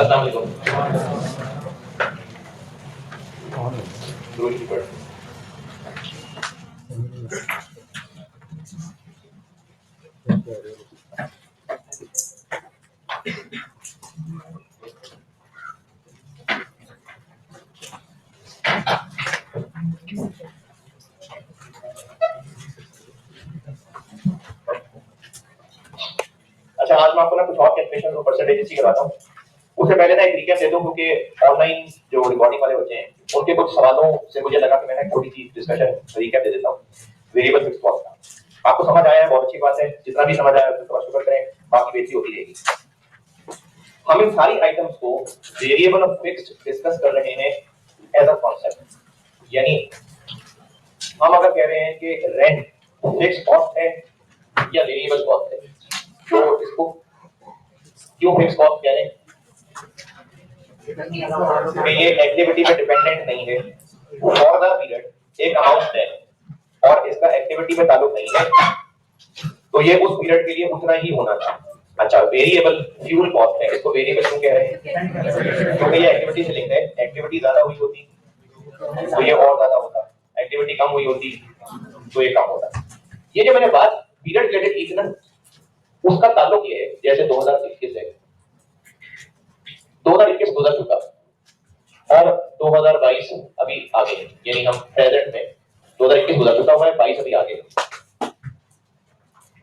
अस्सलाम वालेकुम। अच्छा, आज मैं आपको ना कुछ और कैलकुलेशन और परसेंटेज इसी करवाता हूँ। उससे पहले ना एक रिकैप दे दूं, क्योंकि ऑनलाइन जो रिकॉर्डिंग वाले बच्चे हैं उनके कुछ सवालों से मुझे लगा कि मैं थोड़ी सी डिस्कशन रिकैप दे देता हूँ वेरिएबल फिक्स कॉस्ट का। आपको समझ आया है, बहुत अच्छी बात है। जितना भी समझ आया उसको शुक्र करें, बाकी बेहतरी होती रहेगी। हम इन सारी आइटम्स को वेरिएबल और फिक्स्ड डिस्कस कर रहे हैं एज अ कॉन्सेप्ट। यानी हम अगर कह रहे हैं कि रेंट फिक्स कॉस्ट है या वेरिएबल कॉस्ट है, तो इसको क्यों फिक्स कॉस्ट कह रहे हैं? ये एक्टिविटी पे डिपेंडेंट नहीं है। फॉर द पीरियड एक अमाउंट है और इसका एक्टिविटी पे ताल्लुक नहीं है, तो ये उस पीरियड के लिए उतना ही होना था। अच्छा, वेरिएबल फ्यूल कॉस्ट है, इसको वेरिएबल क्यों कह रहे हैं? क्योंकि ये एक्टिविटी से लिंक है। एक्टिविटी ज्यादा हुई होती तो ये और ज्यादा होता, एक्टिविटी कम हुई होती तो ये कम होता। ये जो मैंने बात पीरियड रिलेटेड की थी ना, उसका ताल्लुक ये है, जैसे 2021 है, 2021 गुजर चुका और 2022 अभी आगे, यानी हम प्रेजेंट में 2021 गुजर चुका हुआ है, 22 अभी आगे।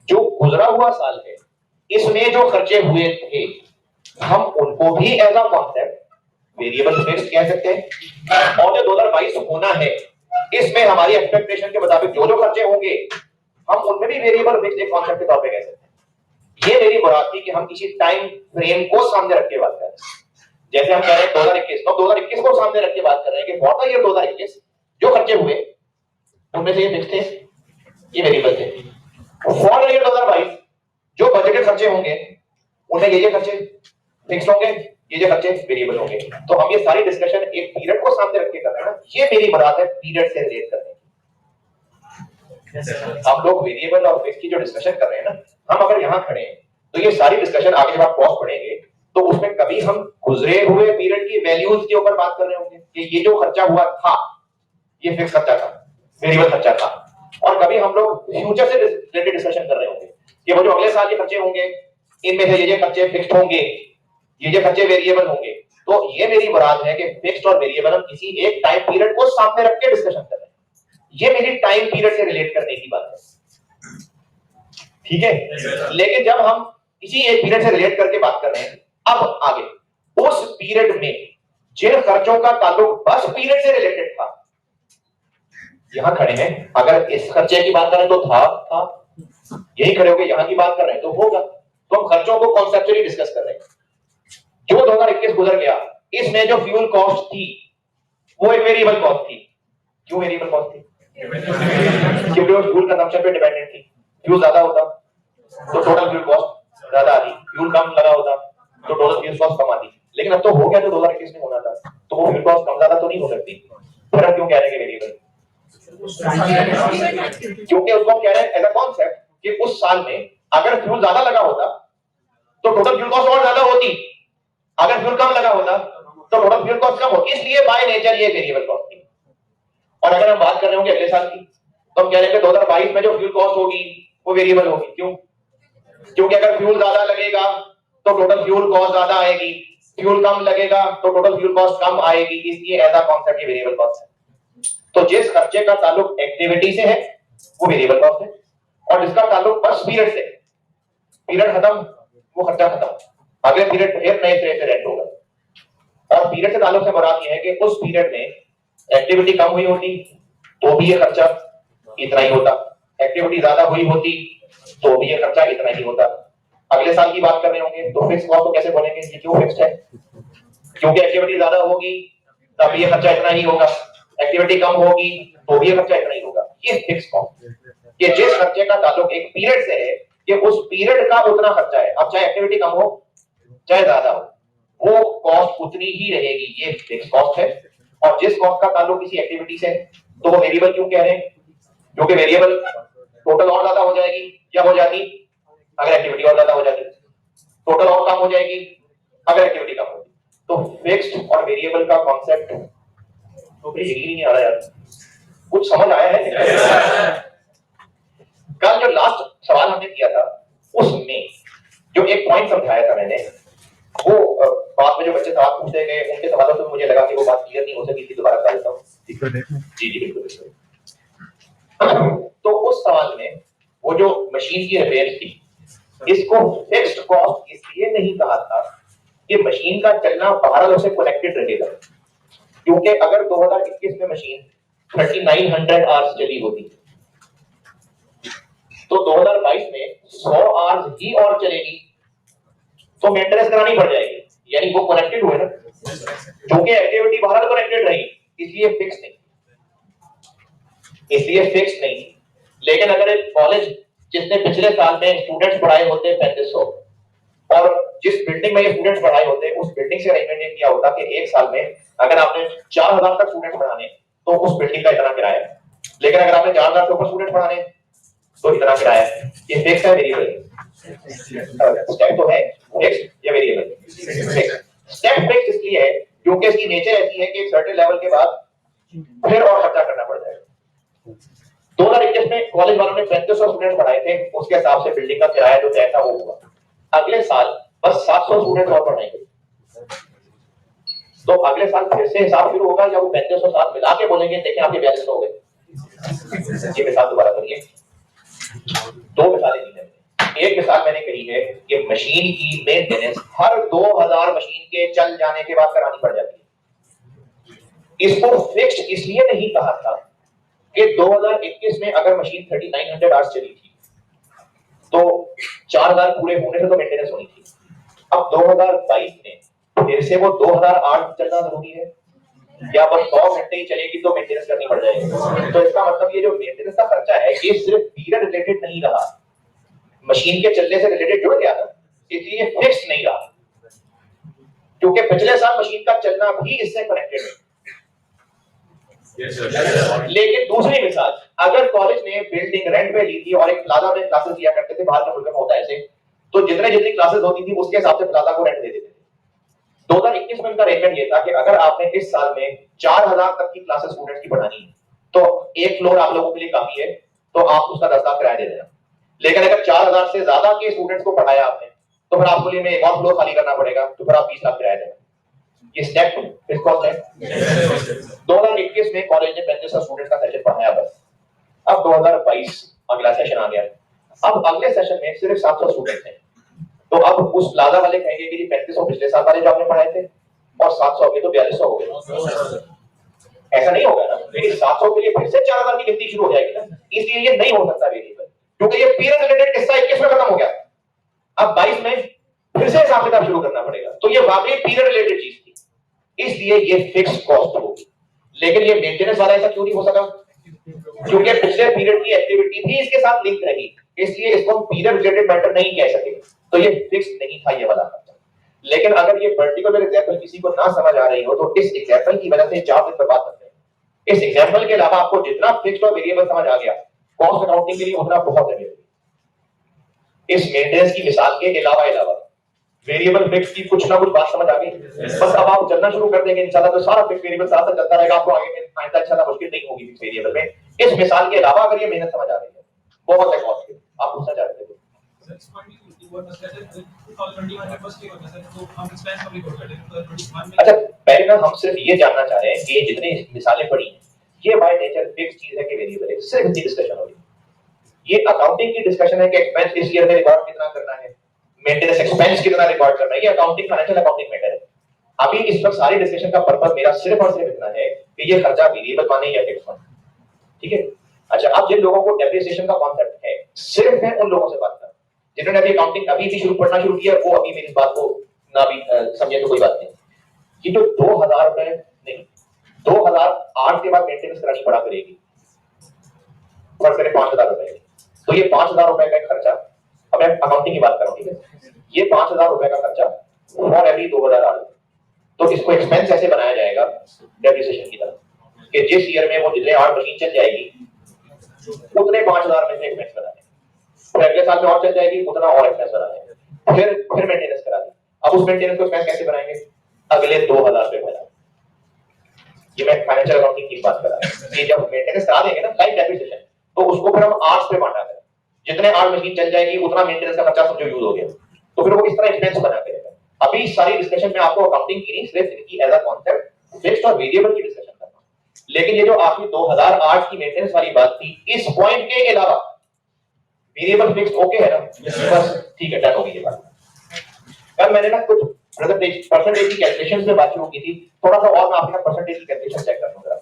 जो गुजरा हुआ साल है, इसमें जो खर्चे हुए थे हम उनको भी as a concept variable fix कह सकते हैं। और जो 2022 होना है, इसमें हमारी एक्सपेक्टेशन के मुताबिक जो जो खर्चे होंगे हम उनमें भी वेरिएबल फिक्स एक कॉन्सेप्ट के तौर पे कह सकते हैं। ये मेरी मुराद थी कि हम किसी टाइम फ्रेम को सामने रख के बात कर रहे हैं। जैसे हम कह रहे हैं 2021, तो 2021 को सामने रख के बात कर रहे हैं कि फॉर द ईयर 2021 जो खर्चे हुए उनमें से ये फिक्स थे, ये वेरिएबल थे। फॉर द ईयर 2022 जो बजटेड खर्चे होंगे उनमें ये खर्चे फिक्स होंगे, ये खर्चे वेरिएबल होंगे। तो हम ये सारी डिस्कशन एक पीरियड को सामने रख के कर रहे हैं ना, ये मेरी मुराद है पीरियड से रिलेट करने की। हम लोग वेरिएबल और फिक्स की जो डिस्कशन कर रहे हैं ना, हम अगर यहाँ खड़े हैं तो ये सारी डिस्कशन आगे जब आप कॉस्ट पढ़ेंगे तो उसमें कभी हम गुजरे हुए पीरियड की वैल्यूज के ऊपर बात कर रहे होंगे कि ये जो खर्चा हुआ था ये फिक्स खर्चा था, वेरिएबल खर्चा था। और कभी हम लोग फ्यूचर से रिलेटेड डिस्कशन कर रहे होंगे कि वो जो अगले साल के खर्चे होंगे इनमें से ये खर्चे फिक्स्ड होंगे, ये खर्चे वेरिएबल होंगे। तो ये मेरी मुराद है कि फिक्स्ड और वेरिएबल हम किसी एक टाइम पीरियड को सामने रख के डिस्कशन कर रहे हैं। ये मेरी टाइम पीरियड से रिलेट करने की बात है, ठीक है। लेकिन जब हम किसी एक पीरियड से रिलेट करके बात कर रहे हैं, अब आगे उस पीरियड में जिन खर्चों का ताल्लुक बस पीरियड से रिलेटेड था, यहां खड़े हैं, अगर इस खर्चे की बात करें तो था, यही खड़े होकर यहां की बात कर रहे हैं तो होगा। तो हम खर्चों को कॉन्सेप्चुअली डिस्कस कर रहे हैं। जो 2021 गुजर गया, इसमें जो फ्यूल कॉस्ट थी वो एक वेरिएबल कॉस्ट थी। क्यों वेरिएबल कॉस्ट थी? क्योंकि वो फ्यूल कंजम्पशन पे डिपेंडेंट थी। फ्यूल ज्यादा होता तो टोटल फ्यूल कॉस्ट ज्यादा आती, फ्यूल कम लगा होता तो टोटल फ्यूल कॉस्ट कम आती। लेकिन अब तो हो गया जो 2021 में होना था, तो वो फ्यूल कॉस्ट कम ज्यादा तो नहीं हो सकती। फिर हम क्यों कह रहे हैं वेरिएबल? क्योंकि उसको हम कह रहे हैं एज अ कॉन्सेप्ट कि उस साल में अगर फ्यूल ज्यादा लगा होता तो टोटल फ्यूल कॉस्ट और ज्यादा होती, अगर फ्यूल कम लगा होता तो टोटल फ्यूल कॉस्ट कम होती। इसलिए बाय नेचर ये वेरिएबल कॉस्ट थी। और अगर हम बात कर रहे होंगे अगले साल की, तो हम कह रहे हैं कि 2022 में जो फ्यूल कॉस्ट होगी वो वेरिएबल होगी। क्यों? क्योंकि अगर फ्यूल ज्यादा लगेगा तो टोटल फ्यूल कॉस्ट ज्यादा आएगी, फ्यूल कम लगेगा तो टोटल फ्यूल कॉस्ट कम आएगी। इसलिए एज अ कॉन्सेप्ट ये वेरिएबल कॉस्ट है। तो जिस खर्चे का ताल्लुक एक्टिविटी से है वो वेरिएबल कॉस्ट है, और जिसका ताल्लुक बस पीरियड से, पीरियड खत्म वो खर्चा खत्म, अगले पीरियड फिर नए सिरे से रेंट होगा। और पीरियड से ताल्लुक से मुराद ये है कि उस पीरियड में एक्टिविटी कम हुई होती तो भी ये खर्चा इतना ही होता, एक्टिविटी ज्यादा हुई होती तो भी ये खर्चा इतना ही होता। अगले साल की बात कर रहे होंगे तो फिक्स कॉस्ट को कैसे बोलेंगे? ये क्यों फिक्स्ड है? क्योंकि एक्टिविटी ज्यादा होगी तब ये खर्चा इतना ही होगा, एक्टिविटी कम होगी तो भी ये खर्चा इतना ही होगा। ये फिक्स कॉस्ट, ये जिस खर्चे का ताल्लुक एक पीरियड से है कि उस पीरियड का उतना खर्चा है, अब चाहे एक्टिविटी कम हो चाहे ज्यादा हो, वो कॉस्ट उतनी ही रहेगी। ये फिक्स कॉस्ट है। और जिस कॉस्ट का ताल्लुक किसी एक्टिविटी से, तो वो वेरिएबल क्यों कह रहे हैं? क्योंकि वेरिएबल टोटल और ज्यादा हो जाएगी या हो जाती अगर एक्टिविटी और ज्यादा हो जाती, टोटल और कम हो जाएगी अगर एक्टिविटी कम होती। तो फिक्स्ड और वेरिएबल का कॉन्सेप्ट तो यही नहीं आ रहा यार, कुछ समझ आया है? कल जो लास्ट सवाल हमने किया था उसमें जो एक पॉइंट समझाया था मैंने, वो बाद में जो बच्चे सवाल पूछते गए उनके सवालों से मुझे लगा कि वो बात क्लियर नहीं हो सकी, दोबारा बता देता हूँ। जी जी बिल्कुल। तो उस सवाल में वो जो मशीन की रिपेयर थी, इसको फिक्स्ड कॉस्ट इसलिए नहीं कहा था कि मशीन का चलना 12 से कनेक्टेड रहेगा, क्योंकि अगर 2021 में मशीन 3900 आवर्स चली होती तो 2022 में 100 आवर्स ही और चलेगी तो मेंटेनेंस करानी पड़ जाएगी, यानी वो कनेक्टेड हुए ना, क्योंकि एक्टिविटी 12 कनेक्टेड रही इसलिए फिक्स नहीं, लेकिन अगर एक कॉलेज जिसने पिछले साल में स्टूडेंट्स पढ़ाए होते 3500 और जिस बिल्डिंग में ये स्टूडेंट्स पढ़ाए होते उस बिल्डिंग से अरेंजमेंट ये किया होता कि एक साल में अगर आपने 4000 तक स्टूडेंट्स पढ़ाने तो उस बिल्डिंग का इतना किराया, लेकिन अगर आपने 4000 से ऊपर स्टूडेंट पढ़ाने तो इतना किराया। ये फिक्स है वेरिएबल? स्टेप तो है फिक्स या वेरिएबल? स्टेप फिक्स इसलिए है क्योंकि इसकी नेचर ऐसी है कि एक सर्टेन लेवल के बाद फिर और खर्चा करना पड़ जाएगा। 2021 में कॉलेज वालों ने 3500 स्टूडेंट पढ़ाए थे, उसके हिसाब से बिल्डिंग का किराया जो तय था वो हुआ। अगले साल बस 700 स्टूडेंट और पढ़ाएंगे, तो अगले साल फिर से हिसाब शुरू होगा या वो 3500 साथ मिला के बोलेंगे देखें आपके 4200 हो गए। ये मिसाल दोबारा करिए, दो मिसालें दी मैंने। एक मिसाल मैंने कही है कि मशीन की मेंटेनेंस हर 2000 मशीन के चल जाने के बाद करानी पड़ जाती है। इसको फिक्स्ड इसलिए नहीं कहा था कि 2021 में अगर मशीन 3900 आवर्स चली थी तो 4000 पूरे होने से तो मेंटेनेंस होनी थी। अब 2022 में फिर से वो 2008 चलना जरूरी है या बस 100 घंटे ही चलेगी तो मेंटेनेंस करनी पड़ जाएगी। तो इसका मतलब ये जो मेंटेनेंस का खर्चा है ये सिर्फ पीरियड रिलेटेड नहीं रहा, मशीन के चलने से रिलेटेड जुड़ गया ना, इसलिए फिक्स नहीं रहा, क्योंकि पिछले साल मशीन का चलना भी इससे कनेक्टेड है। लेकिन दूसरी मिसाल, अगर कॉलेज ने बिल्डिंग रेंट पे ली थी और एक प्लाजा में क्लासेस लिया करते थे, बाहर का मुल्क में होता है ऐसे, तो जितनी क्लासेस होती थी उसके हिसाब से प्लाजा को रेंट दे देते थे। 2021 में उनका अरेंजमेंट ये था कि अगर आपने इस साल में 4000 तक की क्लासेस स्टूडेंट्स की बढ़ानी है तो एक फ्लोर आप लोगों के लिए काफी है, तो आप उसका 10 लाख किराया दे देना। लेकिन अगर 4000 से ज्यादा के स्टूडेंट्स को पढ़ाया आपने तो फिर आपके लिए में एक और फ्लोर खाली करना पड़ेगा, तो फिर आप 20 लाख किराया देना। ये स्टेप 2 इस कौन है? 2021 में कॉलेज ने 3500 स्टूडेंट्स का सेशन पढ़ाया बस। अब 2022 अगला सेशन आ गया, अब अगले सेशन में सिर्फ 700 स्टूडेंट्स हैं, तो अब उस प्लाजा वाले कहेंगे कि 3500 पिछले साल वाले जो आपने पढ़ाए थे और 700 के तो 4200 हो गए। ऐसा नहीं होगा ना, लेकिन 700 के लिए फिर से 4000 की गिनती शुरू हो जाएगी ना, इसलिए ये नहीं हो सकता वेरिएबल, क्योंकि ये पीरियड रिलेटेड किस्सा 21 में खत्म हो गया। अब 22 में फिर से हिसाब किताब शुरू करना पड़ेगा, तो ये वाकई पीरियड रिलेटेड चीज थी, इसलिए ये फिक्स कॉस्ट होगी। लेकिन ये मेंटेनेंस वाला ऐसा क्यों नहीं हो सका? क्योंकि पिछले पीरियड की एक्टिविटी भी इसके साथ लिंक रही, इसलिए इसको हम पीरियड रिलेटेड मैटर नहीं कह सके, तो ये फिक्स नहीं था ये वाला खर्चा। लेकिन अगर ये पर्टिकुलर एग्जांपल किसी को ना समझ आ रही हो तो इस एग्जांपल की वजह से 4 दिन बर्बाद करते हैं। इस एग्जांपल के अलावा आपको जितना फिक्स्ड और वेरिएबल समझ आ गया, कॉस्ट अकाउंटिंग के लिए उतना बहुत है। इस मेंटेनेंस की मिसाल के अलावा वेरिएबल फिक्स की कुछ ना कुछ बात समझ आ गई। बस अब आप चलना शुरू कर देंगे इंशाल्लाह, तो सारा फिक्स वेरिएबल साथ साथ चलता रहेगा, आपको आगे आइंदा इंशाल्लाह मुश्किल नहीं होगी फिक्स वेरिएबल में। इस मिसाल के अलावा अगर ये मेहनत समझ आ रही है, बहुत है कॉस्ट के। आप पूछना चाह रहे थे? अच्छा, पहले ना हम सिर्फ ये जानना चाह रहे हैं कि जितनी मिसालें पड़ी ये बाय नेचर फिक्स चीज है कि वेरिएबल है, सिर्फ इतनी डिस्कशन हो रही है। ये अकाउंटिंग की डिस्कशन है कि एक्सपेंस इस ईयर में रिकॉर्ड कितना करना है, मेंटेनेंस एक्सपेंस कितना रिकॉर्ड करना है, ये अकाउंटिंग फाइनेंशियल अकाउंटिंग मैटर है। अभी इस वक्त सारी डिस्कशन का पर्पस मेरा सिर्फ और सिर्फ इतना है कि ये खर्चा वेरिएबल माने या फिक्स माने, ठीक है? अच्छा, अब जिन लोगों को डेप्रिसिएशन का कांसेप्ट है, सिर्फ मैं उन लोगों से बात कर रहा हूं जिन्होंने अभी अकाउंटिंग अभी भी पढ़ना शुरू किया, वो अभी मेरी बात को ना भी समझे तो कोई बात नहीं। ये जो 2000 रुपए नहीं, 2008 के बाद मेंटेनेंस करानी पड़ा करेगी, फर्ज करें 5000 रुपए, तो ये 5000 रुपए का खर्चा, अब मैं अकाउंटिंग की बात कर रहा हूं, ठीक है? ये 5000 रुपए का खर्चा फॉर एवरी 2000 आवर्स, तो इसको एक्सपेंस ऐसे बनाया जाएगा डेप्रिसिएशन की तरह कि जिस ईयर में वो जितने आवर मशीन चल जाएगी उतने 5000 में से एक्सपेंस बना दें, फिर अगले साल में और चल जाएगी उतना और एक्सपेंस बना दें, फिर मेंटेनेंस करा दें। अब उस मेंटेनेंस को एक्सपेंस कैसे बनाएंगे? अगले 2000 रुपए भरा। ये मैं फाइनेंशियल अकाउंटिंग की बात कर रहा हूं कि जब मेंटेनेंस करा देंगे ना लाइफ डेप्रिसिएशन, तो उसको फिर हम आर्ट्स पे बांटा देंगे। जितने आर्ट मशीन चल जाएगी उतना मेंटेनेंस का खर्चा समझो यूज हो गया, तो फिर वो इस तरह एक्सपेंस बना के देगा। अभी सारी डिस्कशन में आपको अकाउंटिंग की नहीं, सिर्फ इनकी एज अ कांसेप्ट फिक्स्ड और वेरिएबल की डिस्कशन करना। लेकिन ये जो आपकी 2008 की मेंटेनेंस वाली बात थी, इस पॉइंट के अलावा वेरिएबल फिक्स्ड ओके है ना? बस ठीक है, डन हो गई ये बात। कल मैंने ना कुछ परसेंटेज की कैलकुलेशंस में बात शुरू की थी, थोड़ा सा और मैं आपके साथ परसेंटेज की कैलकुलेशन चेक कर लूंगा।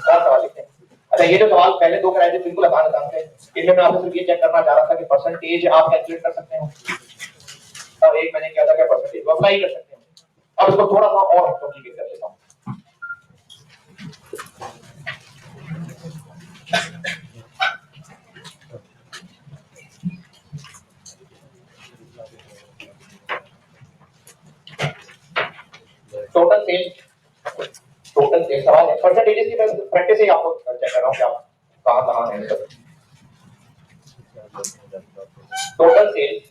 और सवाल लिखते हैं। अच्छा, ये जो सवाल पहले दो कराए थे बिल्कुल आसान थे, इनमें मैं आपसे सिर्फ ये चेक करना चाह रहा था कि परसेंटेज आप कैलकुलेट कर सकते हो, और एक मैंने क्या था कि परसेंटेज को अप्लाई कर सकते हो। अब इसको थोड़ा सा और कॉम्प्लिकेट कर देता हूं। टोटल सेल सवाल है, परसेंटेजेस की मैं प्रैक्टिस ही आपको चेक कर रहा हूं कि आप कहां हैं। टोटल सेल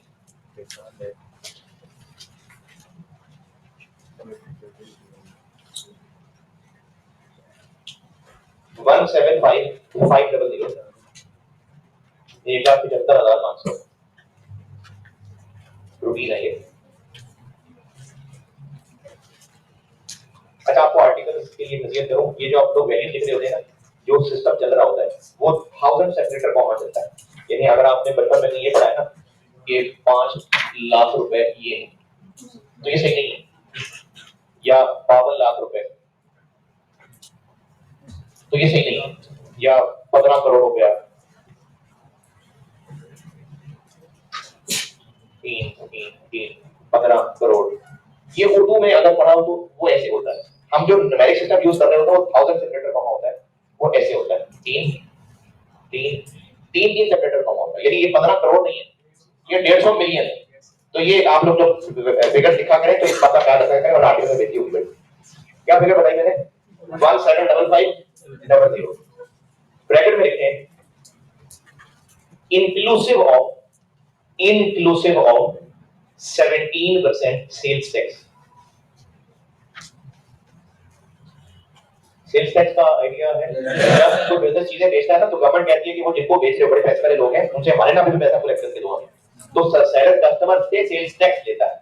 1,75,500, 1,75,500 रुपीज है ये। अच्छा, आपको आर्टिकल के लिए नसीहत करूं, ये जो आप लोग वैल्यू लिख रहे होते हैं ना, जो सिस्टम चल रहा होता है वो 1000 सेपरेटर कॉमा चलता है। यानी अगर आपने बचपन में ये पढ़ा है ना कि 5 लाख रुपए ये, तो ये सही नहीं है, या 52 लाख रुपए, तो ये सही नहीं है, या 15 करोड़ रुपया, 15 करोड़, ये उर्दू में अगर पढ़ा हो तो वो ऐसे होता है। हम जो न्यूमेरिक सिस्टम यूज कर रहे होते हैं वो 1000 सेपरेटर कॉमा होता है, वो ऐसे होता है, 3 सेपरेटर कॉमा होता है। यानी ये 15 करोड़ नहीं है, ये 150 मिलियन है। तो ये आप लोग जब फिगर लिखा करें तो इस बात का ख्याल रखा करें, और आर्टिकल में बेटी होगी। क्या फिगर बताई मैंने? 1,755,000 ब्रैकेट में लिखते हैं inclusive of 17% sales tax. Sales tax का आइडिया है? जब तो बिजनेस चीजें बेचता है ना, तो गवर्नमेंट कहती है कि वो जिनको बेच रहे बड़े पैसे वाले लोग हैं, उनसे हमारे नाम पे भी पैसा कलेक्ट करके दो हमें। तो सेलर कस्टमर से सेल्स टैक्स लेता है,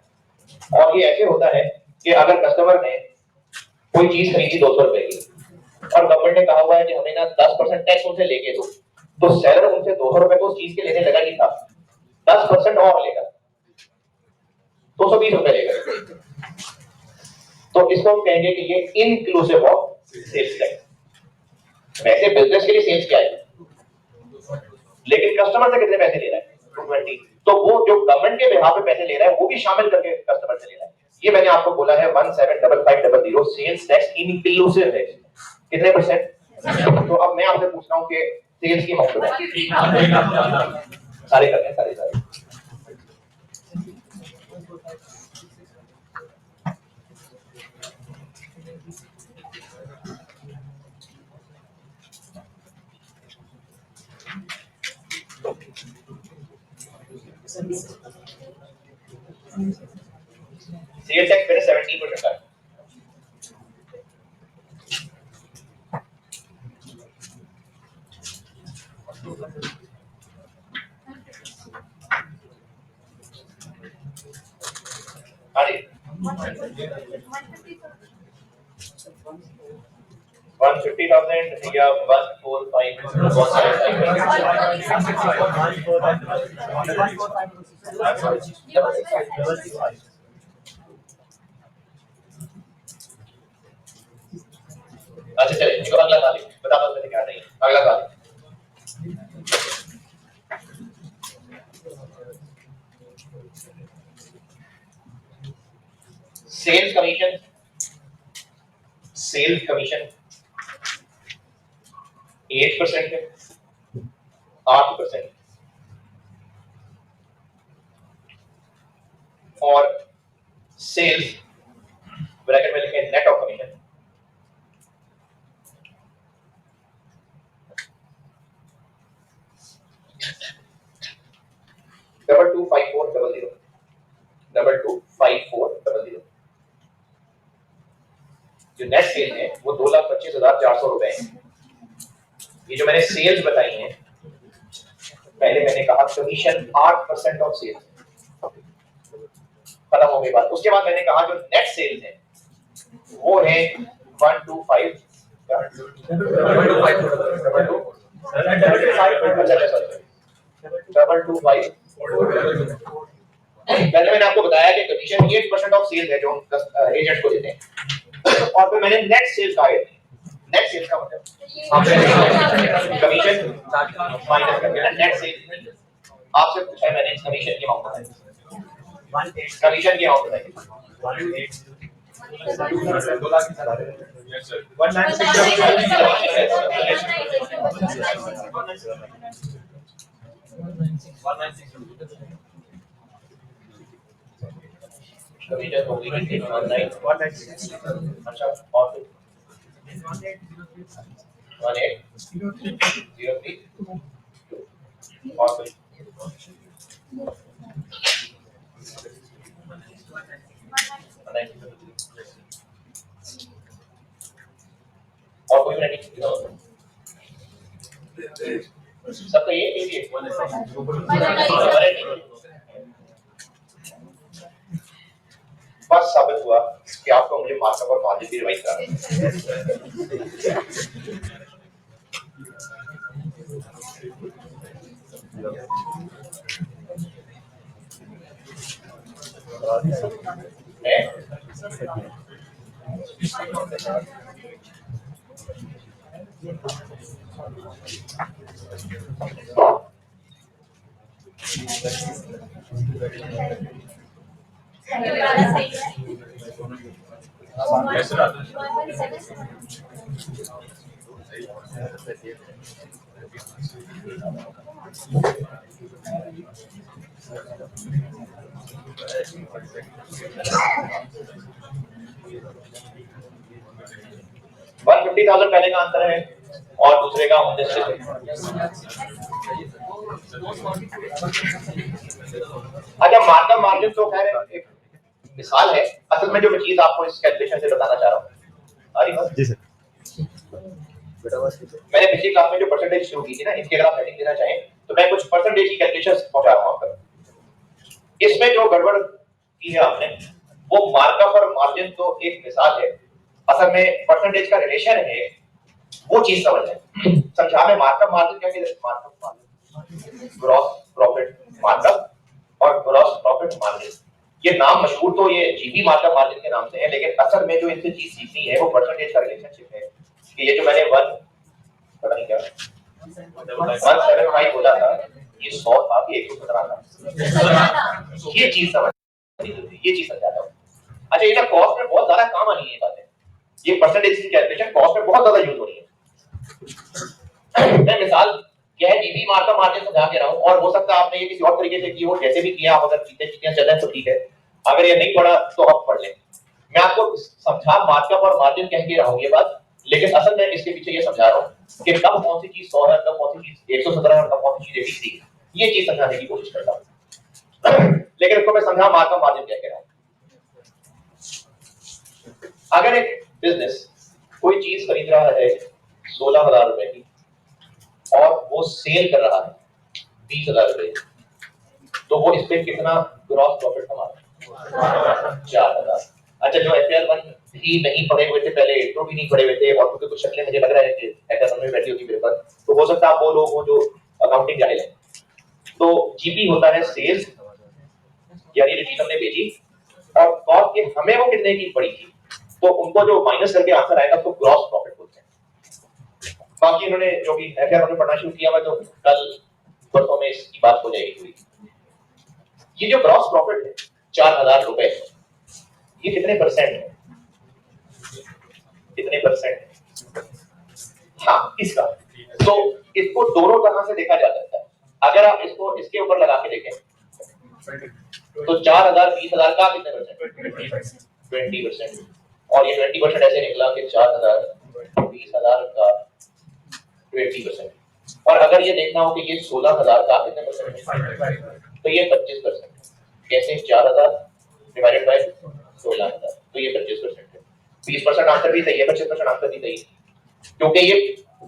और ये ऐसे होता है कि अगर कस्टमर ने कोई चीज खरीदी 200 रुपए की, और गवर्नमेंट ने कहा हुआ है कि हमें ना 10% टैक्स उनसे लेके दो, तो सेलर उनसे 200 रुपए तो उस चीज के लेने लगा ही था, 10% और लेगा, 220 रुपए लेगा। तो इसको हम कहेंगे कि ये इनक्लूसिव ऑफ सेल्स टैक्स। वैसे बिजनेस के लिए सेल्स क्या है, लेकिन कस्टमर से कितने पैसे ले रहा है? 220। तो वो जो गवर्नमेंट के बिहाफ पे पैसे ले रहा है वो भी शामिल करके कस्टमर से ले रहा है। ये मैंने आपको बोला है 1,755,000 सेल्स टैक्स इनक्लूसिव है। कितने परसेंट? तो अब मैं आपसे पूछ रहा हूं कि सेल्स की अमाउंट सारे करते हैं, सारे सेल्स टैक्स मेरे 17% का है। हाँ जी, 150,000 या 145,000। अच्छा चलिए, देखो अगला सवाल बता दो मैंने क्या नहीं। अगला सवाल, सेल्स कमीशन 8% है, 8%, और सेल्स ब्रैकेट में लिखे नेट ऑफ कमीशन 225400, 225400। ये जो मैंने सेल्स बताई हैं, पहले मैंने कहा कमीशन 8% ऑफ सेल्स, खत्म हो गई बात। उसके बाद मैंने कहा जो नेट सेल्स है वो है 125 पहले मैंने आपको बताया कि कमीशन 8% ऑफ सेल्स है जो एजेंट को देते हैं, और फिर मैंने नेट सेल्स कहा है। नेट सेल्स का मतलब कमीशन माइनस करके नेट सेल्स। आपसे पूछा है मैंने कमीशन की अमाउंट बताइए, कमीशन की अमाउंट बताइए। 196 कमीशन हो गई 196। अच्छा, और 1803 और और कोई नहीं, सबका ये बस साबित हुआ कि आपको मुझे मार्कअप और मार्जिन भी रिवाइज करना है। 150,000 पहले का अंतर है और दूसरे का 19। अच्छा, मार्कअप मार्जिन तो खैर एक मिसाल है, असल में जो मैं चीज आपको इस कैलकुलेशन से बताना चाह रहा हूँ, जी सर। मैंने पिछली क्लास में जो परसेंटेज शुरू की थी ना, इसकी अगर आप हेडिंग देना चाहें तो मैं कुछ परसेंटेज की कैलकुलेशंस पहुंचा रहा हूं आप तक। इसमें जो गड़बड़ की है आपने, वो मार्कअप और मार्जिन तो एक मिसाल है, असल में परसेंटेज का रिलेशन है, वो चीज समझ लें। समझा मैं मार्कअप मार्जिन क्या कहते हैं? Markup margin, gross profit markup और ग्रॉस प्रॉफिट मार्जिन। ये नाम मशहूर तो ये जीपी मार्कअप मार्जिन के नाम से है, लेकिन असल में जो इनसे चीज सीखनी है वो परसेंटेज का रिलेशनशिप है कि ये जो मैंने 1 पता नहीं क्या 175 बोला था, ये 100 था कि 117 था, ये चीज समझ, ये चीज समझाता हूं। अच्छा, ये ना कॉस्ट में बहुत ज्यादा काम आनी है बातें, ये परसेंटेज की कैलकुलेशन कॉस्ट में बहुत ज्यादा यूज हो रही है। मैं मिसाल क्या है जीबी मार्कअप मार्जिन समझा के रहा हूं, और हो सकता है आपने ये किसी और तरीके से की हो, जैसे भी किया आप अगर चीजें चल रहा है तो ठीक है, अगर ये नहीं पढ़ा तो आप पढ़ लें। मैं आपको समझा मार्कअप और मार्जिन कह के रहा हूं ये बात, लेकिन असल में इसके पीछे ये समझा रहा हूं कि कब कौन सी चीज 100 है, कब कौन सी चीज 117 और कब कौन सी चीज 83 है, ये चीज समझाने की कोशिश करता हूं। लेकिन इसको मैं समझा मार्कअप मार्जिन कह के रहा हूं। अगर एक बिजनेस कोई चीज खरीद रहा है 16,000 रुपए की और वो सेल कर रहा है 20,000 रुपए, तो वो इस पे कितना ग्रॉस प्रॉफिट कमा रहा है? 4,000। अच्छा, जो एफआर 1 ही नहीं पढ़े हुए थे, पहले इंट्रो भी नहीं पढ़े हुए थे, और क्योंकि कुछ शक्लें मुझे लग रहा है कि एफआर में बैठी होगी मेरे पास, तो हो सकता है आप वो लोग हो जो अकाउंटिंग जाहिल है। तो जीपी होता है सेल्स, यानी जो चीज हमने बेची, और कॉस्ट के हमें वो कितने की पड़ी थी, तो उनको जो माइनस करके आंसर आएगा तो ग्रॉस प्रॉफिट बोलते हैं। बाकी इन्होंने जो भी एफआर में पढ़ना शुरू किया हुआ, तो कल परसों में इसकी बात हो जाएगी। ये जो ग्रॉस प्रॉफिट है 4,000 रुपए, ये कितने परसेंट है? कितने परसेंट? हाँ, इसका। तो इसको दोनों तरह से देखा जा सकता है। अगर आप इसको इसके ऊपर लगा के देखें तो 4,000 20,000 का कितने परसेंट? 20%। और ये 20% ऐसे निकला कि 4,000 20,000 का 20%। और अगर ये देखना हो कि ये 16,000 का कितने परसेंट, तो ये 25%। कैसे? 4,000 डिवाइडेड बाय 16,000, तो ये 25% है। 20% आंसर भी सही है, 25% आंसर भी सही है, क्योंकि ये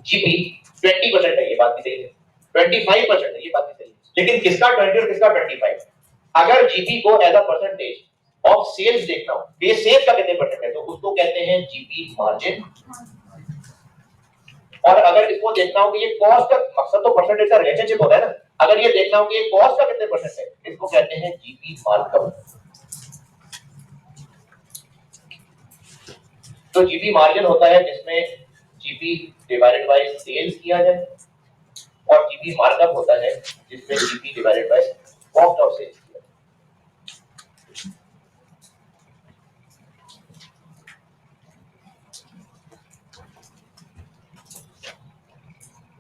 जीपी 20% है, ये बात भी सही है, 25% है, ये बात भी सही है, लेकिन किसका 20 और किसका 25? अगर जीपी को as a percentage of sales देखना हो, ये सेल्स का कितने परसेंट है, तो उसको कहते हैं जीपी मार्जिन। और अगर इसको देखना हो कि ये कॉस्ट का, मकसद तो परसेंटेज का रिलेशनशिप होता है ना, अगर ये देखना हो कि ये कॉस्ट का कितने परसेंट है, इसको कहते हैं जीपी मार्कअप। तो जीपी मार्जिन होता है जिसमें जीपी डिवाइडेड बाय सेल्स किया जाए, और जीपी मार्कअप होता है जिसमें GP divided by cost of sales किया जाए।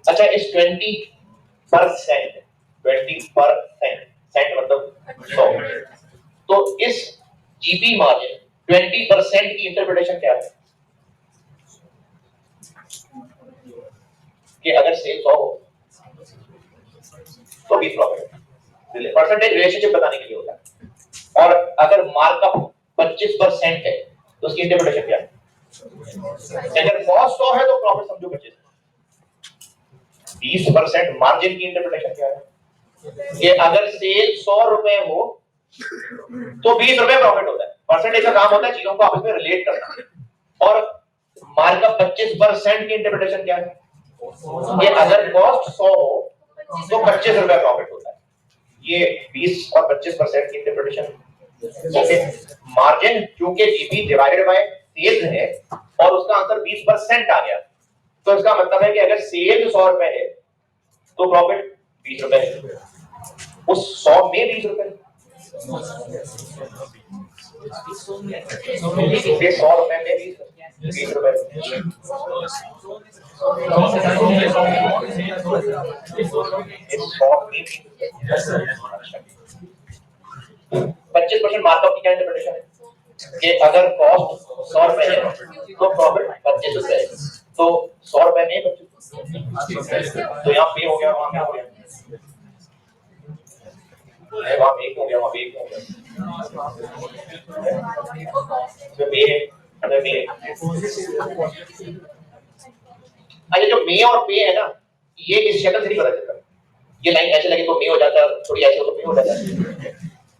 अच्छा, इस 20%, 20% सेंट मतलब 100, तो इस जीपी मार्जिन 20% की इंटरप्रिटेशन क्या है कि अगर सेल 100 हो तो 20 प्रॉफिट, परसेंटेज रिलेशनशिप बताने के लिए होता है। और अगर मार्कअप 25% है तो उसकी इंटरप्रिटेशन क्या है, अगर कॉस्ट 100 है तो प्रॉफिट समझो 25, 20% मार्जिन की इंटरप्रिटेशन क्या है कि अगर सेल 100 रुपए हो तो 20 रुपए प्रॉफिट होता है। परसेंटेज का काम होता है चीजों को आपस में रिलेट करना। और मार्कअप 25% की इंटरप्रिटेशन क्या है कि अगर कॉस्ट 100 हो तो 25 रुपए प्रॉफिट होता है। ये 20 और 25% की इंटरप्रिटेशन। ओके, मार्जिन क्योंकि जीपी डिवाइडेड बाय सेल्स है और उसका आंसर 20% आ गया, तो इसका मतलब है कि अगर सेल 100 रुपए है तो प्रॉफिट 20 रुपए है, उस 100 में 20 रुपए, 100 रुपए में 20 रुपए। 25% मार्कअप की क्या इंटरप्रिटेशन है कि अगर कॉस्ट 100 रुपए है तो प्रॉफिट 25 रुपए है, तो 100 रुपए में 25, तो यहाँ पे हो गया, वहां पे हो गया, वहां पे हो गया, वहां पे हो गया, तो पे है, अगर पे। अच्छा, जो मे और पे है ना, ये इस शक्ल से नहीं पता चलता, ये लाइन ऐसे लगे तो मे हो जाता, थोड़ी ऐसे हो तो पे हो जाता,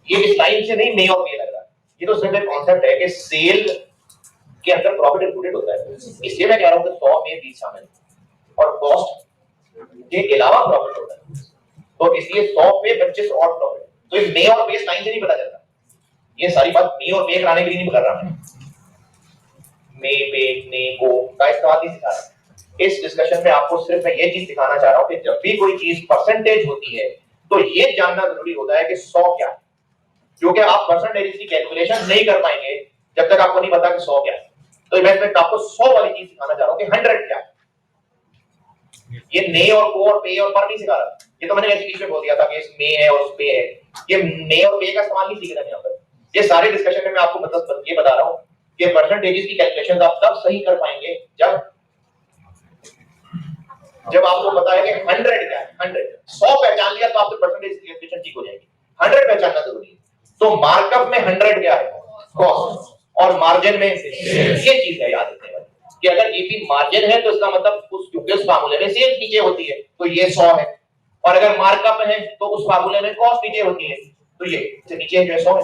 ये इस लाइन से नहीं मे और पे लग रहा, ये तो सिर्फ एक कॉन्सेप्ट है कि सेल के अंदर प्रॉफिट इंक्लूडेड होता है, इसलिए मैं कह रहा हूं कि 100 में 20 शामिल और कॉस्ट के अलावा प्रॉफिट होता है, तो इसलिए 100 पे 25 और प्रॉफिट, तो ये मे और पे लाइन से नहीं पता चलता। ये सारी बात मे और पे कराने के लिए नहीं कर रहा मैं, मे पे ने को का इस्तेमाल नहीं सिखा रहा। इस डिस्कशन में आपको सिर्फ मैं ये चीज दिखाना चाह रहा हूं कि जब भी कोई चीज परसेंटेज होती है तो ये जानना जरूरी होता है कि 100 क्या है, क्योंकि आप परसेंटेज की कैलकुलेशन नहीं कर पाएंगे जब तक आपको नहीं पता कि 100 क्या है। तो मैं आपको 100 वाली चीज सिखाना चाह रहा हूं कि 100 क्या है। ये ने और को और पे और पर नहीं सिखा रहा, ये तो मैंने ऐसे बीच में बोल दिया था कि इस मे है और उस पे है, ये ने और पे का इस्तेमाल नहीं सीख रहे हैं यहाँ पर। ये सारे डिस्कशन में मैं आपको मतलब ये बता रहा हूँ कि परसेंटेजेस की कैलकुलेशन आप तब सही कर पाएंगे जब आपको पता है कि 100 क्या है। 100 पहचान लिया तो आपके परसेंटेज की कैलकुलेशन ठीक हो जाएगी। 100 पहचानना जरूरी है। तो मार्कअप में 100 क्या है, कॉस्ट, और मार्जिन में ये चीज है याद रखने वाली कि अगर जीपी मार्जिन है तो इसका मतलब उस फार्मूले में सेल्स नीचे होती है तो ये 100 है, और अगर मार्कअप है तो उस फार्मूले में कॉस्ट नीचे होती है तो ये नीचे जो है 100 है।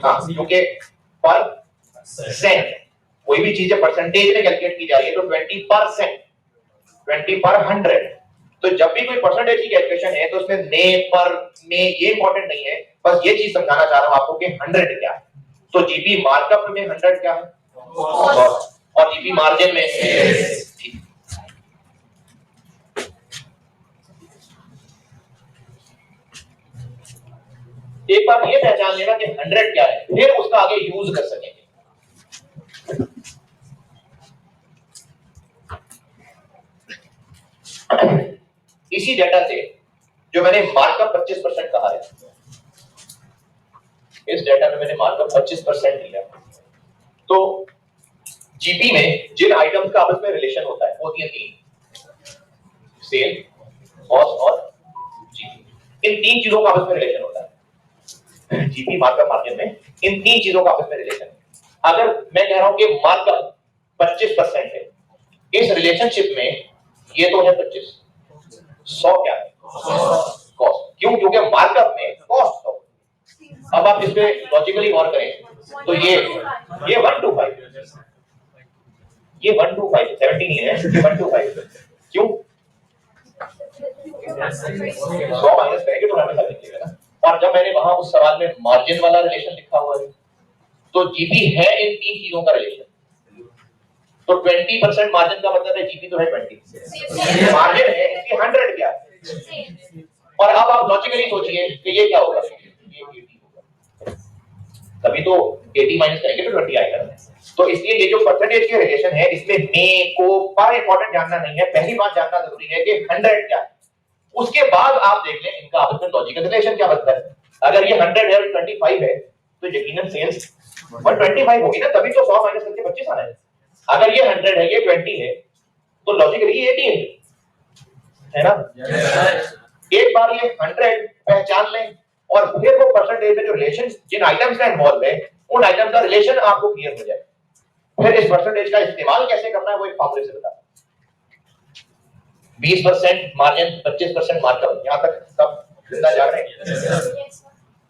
हाँ, क्योंकि पर सेंट कोई भी चीज परसेंटेज में कैलकुलेट की जा रही है तो 20%, 20 पर 100, तो जब भी कोई परसेंटेज की कैलकुलेशन है तो उसमें ने पर में ये इंपॉर्टेंट नहीं है, बस ये चीज समझाना चाह रहा हूं आपको कि 100 क्या है। तो जीपी मार्कअप में 100 क्या है और जीपी मार्जिन में एक बार ये पहचान लेना कि 100 क्या है, फिर उसका आगे यूज कर सकेंगे। इसी डेटा से जो मैंने मार्कअप 25% कहा है, इस डेटा में मैंने मार्कअप 25% लिया, तो जीपी में जिन आइटम्स का आपस में रिलेशन होता है वो तीन, सेल, कॉस्ट और जीपी, इन तीन चीजों का आपस में रिलेशन होता है। जीपी मार्कअप मार्जिन में इन तीन चीजों का आपस में रिलेशन है। अगर मैं कह रहा हूं कि मार्कअप 25% है, इस रिलेशनशिप में ये तो है 25, 100 क्या है कॉस्ट। क्यों? क्योंकि मार्कअप में कॉस्ट हो। अब आप इस पे लॉजिकली गौर करें तो ये 125, ये 125 17 ही है, ये 125 क्यों? 100 माइनस करेंगे तो हमेशा दिखेगा ना। और जब मैंने वहां उस सवाल में मार्जिन वाला रिलेशन लिखा हुआ है तो जीपी है इन तीन चीजों का रिलेशन। तो 20% मार्जिन का मतलब है जीपी तो है 20, मार्जिन है इसकी 100 क्या है। और अब आप लॉजिकली सोचिए कि ये क्या होगा, ये 80 होगा, तभी तो 80 माइनस करेंगे तो 20 आएगा। तो इसलिए ये जो परसेंटेज के रिलेशन है इसमें मे को पर इंपॉर्टेंट जानना नहीं है, पहली बात जानना जरूरी है कि 100 क्या है। उसके बाद आप देख लें इनका आपस में लॉजिकल रिलेशन क्या बनता है। अगर ये 100 है और 25 है तो यकीनन सेल्स 125 होगी ना, तभी तो 100 माइनस करके 25 आना है। अगर ये 100 है ये 20 है तो लॉजिकली ये 80 है ना। एक बार ये 100 पहचान लें और फिर वो परसेंटेज में जो रिलेशन जिन आइटम्स का इन्वॉल्व है उन आइटम्स का रिलेशन आपको क्लियर हो जाए, फिर इस परसेंटेज का इस्तेमाल कैसे करना है वो एक फॉर्मूले से बताता हूं। 20% मार्जिन, 25% मार्कअप, यहां तक सब जिंदा जा रहे हैं।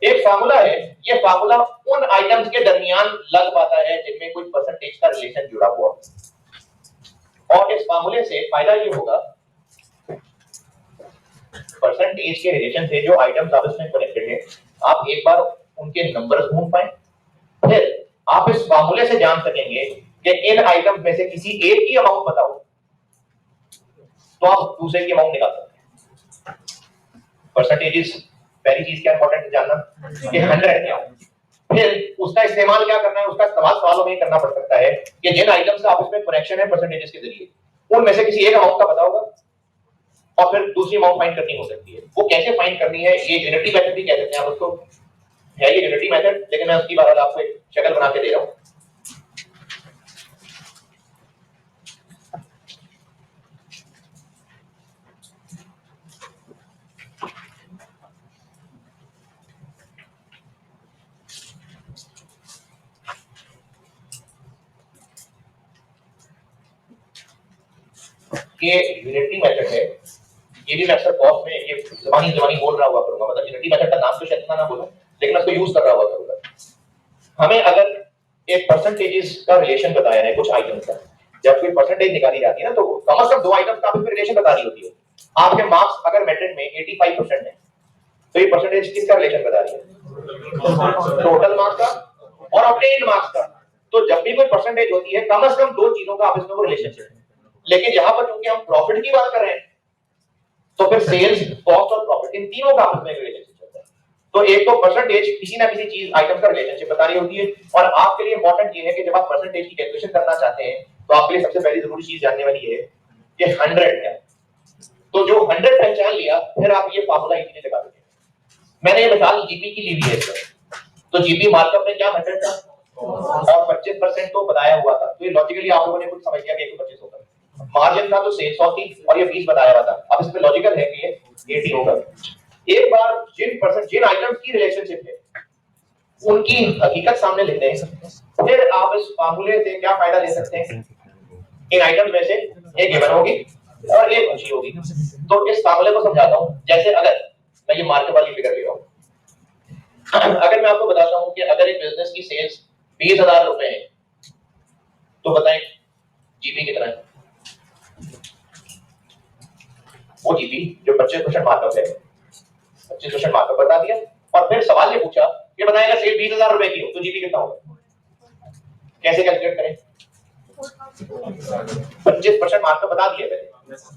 एक फार्मूला है, ये फार्मूला उन आइटम्स के दरमियान लग पाता है जिनमें कुछ परसेंटेज का रिलेशन जुड़ा हुआ, और इस फार्मूले से फायदा ये होगा परसेंटेज के रिलेशन से जो आइटम्स आपस में कनेक्टेड है आप एक बार उनके नंबर्स ढूंढ पाए, फिर आप इस फार्मूले से जान सकेंगे कि इन आइटम्स में से किसी एक की अमाउंट पता हो तो आप दूसरे की अमाउंट निकाल सकते हैं। परसेंटेजेस पहली चीज क्या इंपॉर्टेंट है जानना कि 100 क्या है, फिर उसका इस्तेमाल क्या करना है, उसका इस्तेमाल सवालों में करना पड़ सकता है कि जिन आइटम्स का आपस में कनेक्शन है परसेंटेजेस के जरिए उनमें से किसी एक अमाउंट का पता होगा और फिर दूसरी अमाउंट फाइंड करनी हो सकती है। वो कैसे फाइंड करनी है, ये यूनिटी मेथड भी कह सकते हैं आप उसको, है ये यूनिटी मेथड, लेकिन मैं उसकी बात आपको एक शक्ल बना के दे रहा हूं। ये यूनिटी मेथड है, ये भी मैं अक्सर कॉस्ट में ये जबानी बोल रहा हुआ करूंगा, मतलब यूनिटी मेथड का नाम तो शायद इतना ना बोलूं लेकिन मैं उसको यूज कर रहा हुआ करूंगा। हमें अगर एक परसेंटेजेस का रिलेशन बताया है कुछ आइटम्स का, जब कोई परसेंटेज निकाली जाती है ना तो कम से कम दो आइटम्स का आपस में रिलेशन बतानी होती है। आपके मार्क्स अगर मैट्रिक में 85% है तो ये परसेंटेज किसका रिलेशन बता रही है, टोटल मार्क्स का और ऑब्टेन्ड मार्क्स का। तो जब भी कोई परसेंटेज होती है कम से कम दो चीजों का आपस में वो रिलेशनशिप है। लेकिन यहां पर क्योंकि हम प्रॉफिट की बात कर रहे हैं तो फिर सेल्स, कॉस्ट और प्रॉफिट इन तीनों का आपस में रिलेशनशिप होता है। तो एक तो परसेंटेज किसी ना किसी चीज आइटम का रिलेशनशिप बता रही होती है, और आपके लिए इंपॉर्टेंट ये है कि जब आप परसेंटेज की कैलकुलेशन करना चाहते हैं तो आपके लिए सबसे पहली जरूरी चीज जानने वाली है कि 100 है। तो जो 100 पहचान लिया फिर आप ये फार्मूला इजीली लगा दोगे। मैंने ये मिसाल जीपी की ली हुई है, तो जीपी मार्कअप में क्या 100 था और 25% तो बताया हुआ था, तो ये लॉजिकली आप लोगों ने कुछ समझ लिया कि 125 होगा। मार्जिन था तो 100 थी और ये 20 बताया हुआ था। अब इसमें लॉजिकल है कि ये 80 होगा। एक बार जिन आइटम्स की रिलेशनशिप है उनकी हकीकत सामने लेते हैं, फिर आप इस फार्मूले से क्या फायदा ले सकते हैं, इन आइटम्स में से एक गिवन होगी और एक ऊंची होगी। तो इस फार्मूले को समझाता हूं। जैसे अगर मैं ये मार्केट वाली फिगर ले रहा हूं, अगर मैं आपको बताता हूं कि अगर एक बिजनेस की सेल्स 20,000 रुपए है तो बताएं जीपी कितना है। वो जीपी जो 25% मार्कअप है, 25% मार्कअप बता दिया और फिर सवाल ये पूछा कि बताएगा सेल 20,000 रुपए की हो तो जीपी कितना होगा, कैसे कैलकुलेट करें। 25% मार्कअप बता दिए,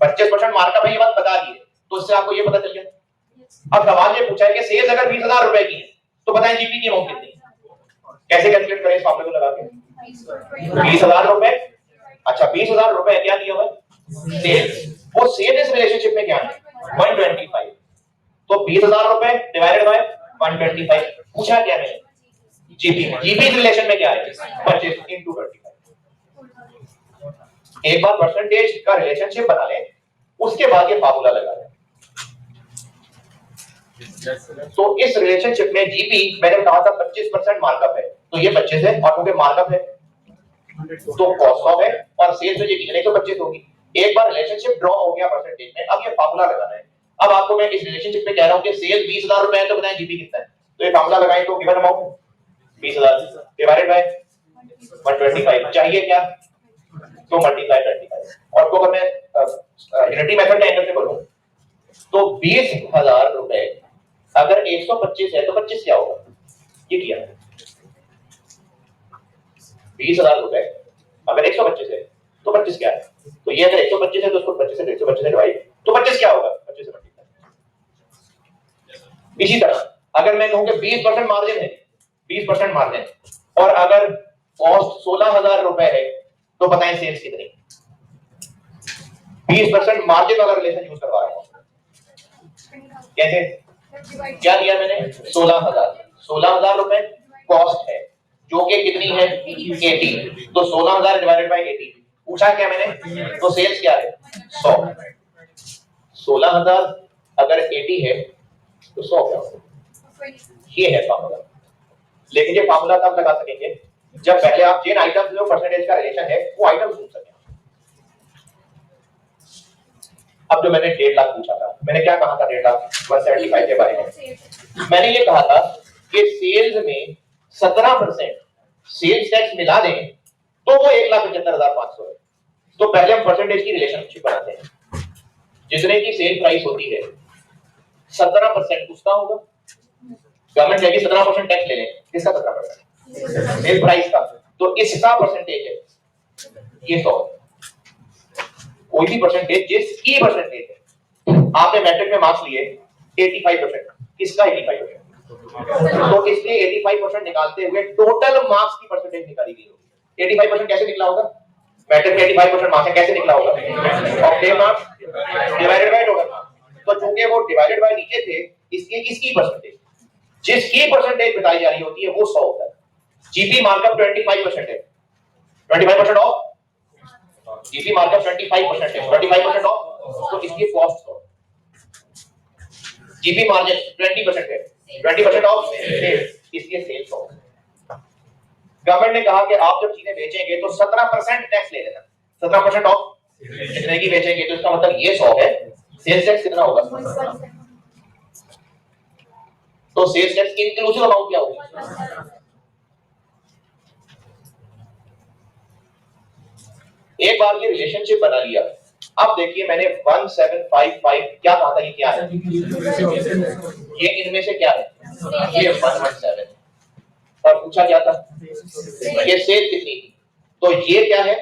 25% मार्कअप है ये बात बता दी है, तो इससे आपको ये पता चल गया। अब सवाल ये पूछा है कि सेल्स अगर 20,000 रुपए की है तो बताएं जीपी की अमाउंट कितनी, कैसे कैलकुलेट करें इस फॉर्मूले को लगा के। 20,000 रुपए, अच्छा 20,000 रुपए क्या दिया हुआ है सेल्स, वो सेल इस रिलेशनशिप में क्या है 125, तो 20,000 रुपए डिवाइडेड बाय 125 पूछा क्या है जीपी, जीपी इस रिलेशन में क्या है 25 into 25। एक बार परसेंटेज का रिलेशनशिप बना लें उसके बाद ये फार्मूला लगा लें। तो इस रिलेशनशिप में जीपी मैंने कहा था 25% मार्कअप है तो ये 25 है और क्योंकि मार्कअप है तो कॉस्ट ऑफ है और सेल्स जो ये 125 होगी। एक बार रिलेशनशिप ड्रॉ हो गया परसेंटेज में, अब ये फार्मूला लगाना है। अब आपको मैं इस रिलेशनशिप पे कह रहा हूं कि सेल 20,000 रुपए है तो बताएं जीपी कितना है। तो ये फार्मूला लगाएं तो गिवन अमाउंट 20,000 डिवाइडेड बाय 125 चाहिए क्या, तो मल्टीप्लाई 25। और तो अगर मैं यूनिटी मेथड के एंगल से बोलूं तो 20,000 रुपए अगर 125 है तो 25 क्या होगा, ये किया 20,000 रुपए अगर 125 है तो 25 क्या है, तो ये अगर 125 है तो उसको 25 से 125 से डिवाइड, तो 25 क्या होगा, 25 से मल्टीप्लाई। इसी तरह अगर मैं कहूं कि 20% मार्जिन है, 20% मार्जिन, और अगर कॉस्ट 16,000 रुपए है तो बताएं सेल्स कितनी। 20% मार्जिन वाला रिलेशन यूज करवा रहा हूं, कैसे, क्या दिया मैंने 16,000 रुपए कॉस्ट है जो कि कितनी है 80, तो 16,000 डिवाइडेड बाय 80 पूछा क्या मैंने, तो सेल्स क्या है 100। 16,000 अगर 80 है तो 100 क्या होगा, ये है फार्मूला। लेकिन ये फार्मूला तब लगा सकेंगे जब पहले आप जिन आइटम्स जो परसेंटेज का रिलेशन है वो आइटम्स ढूंढ सकें। अब जो मैंने 1.5 लाख पूछा था, मैंने क्या कहा था 1.5 लाख 175 के बारे में, मैंने ये कहा था कि सेल्स में 17% सेल्स टैक्स मिला दें तो वो 1,75,500 है। तो पहले हम परसेंटेज की रिलेशनशिप बनाते हैं, जितने की सेल प्राइस होती है 17% उसका होगा, गवर्नमेंट कहेगी 17% टैक्स ले लें, किसका 17%, सेल प्राइस का, तो इसका परसेंटेज है ये 100। कोई भी परसेंटेज जिसकी परसेंटेज है, आपने मैट्रिक में मार्क्स लिए 85%, किसका 85%, तो इसलिए 85% निकालते हुए टोटल मार्क्स की परसेंटेज निकाली गई होगी। 85% कैसे निकला होगा, मैट्रिक में 85% मार्क्स है, कैसे निकला होगा, of marks divided by total marks. तो चूंकि वो डिवाइडेड बाय नीचे थे इसलिए किसकी परसेंटेज, जिसकी परसेंटेज बताई जा रही होती है वो 100 होता है। जीपी मार्कअप 25% है, 25% ऑफ जीपी मार्कअप 25% है, 25% ऑफ, तो इसलिए कॉस्ट 100। जीपी मार्जिन 20% है, 20% ऑफ इसलिए सेल्स 100। गवर्नमेंट ने कहा कि आप जब चीजें बेचेंगे तो 17% टैक्स ले लेना, 17% ऑफ जितने की बेचेंगे, तो इसका मतलब ये 100 है, सेल्स टैक्स कितना होगा, तो सेल्स टैक्स इंक्लूसिव अमाउंट क्या होगी। एक बार ये रिलेशनशिप बना लिया, अब देखिए मैंने 1755 क्या कहा था, ये क्या है, ये इनमें से क्या है, ये 117, और पूछा क्या था, ये सेल कितनी थी, तो ये क्या है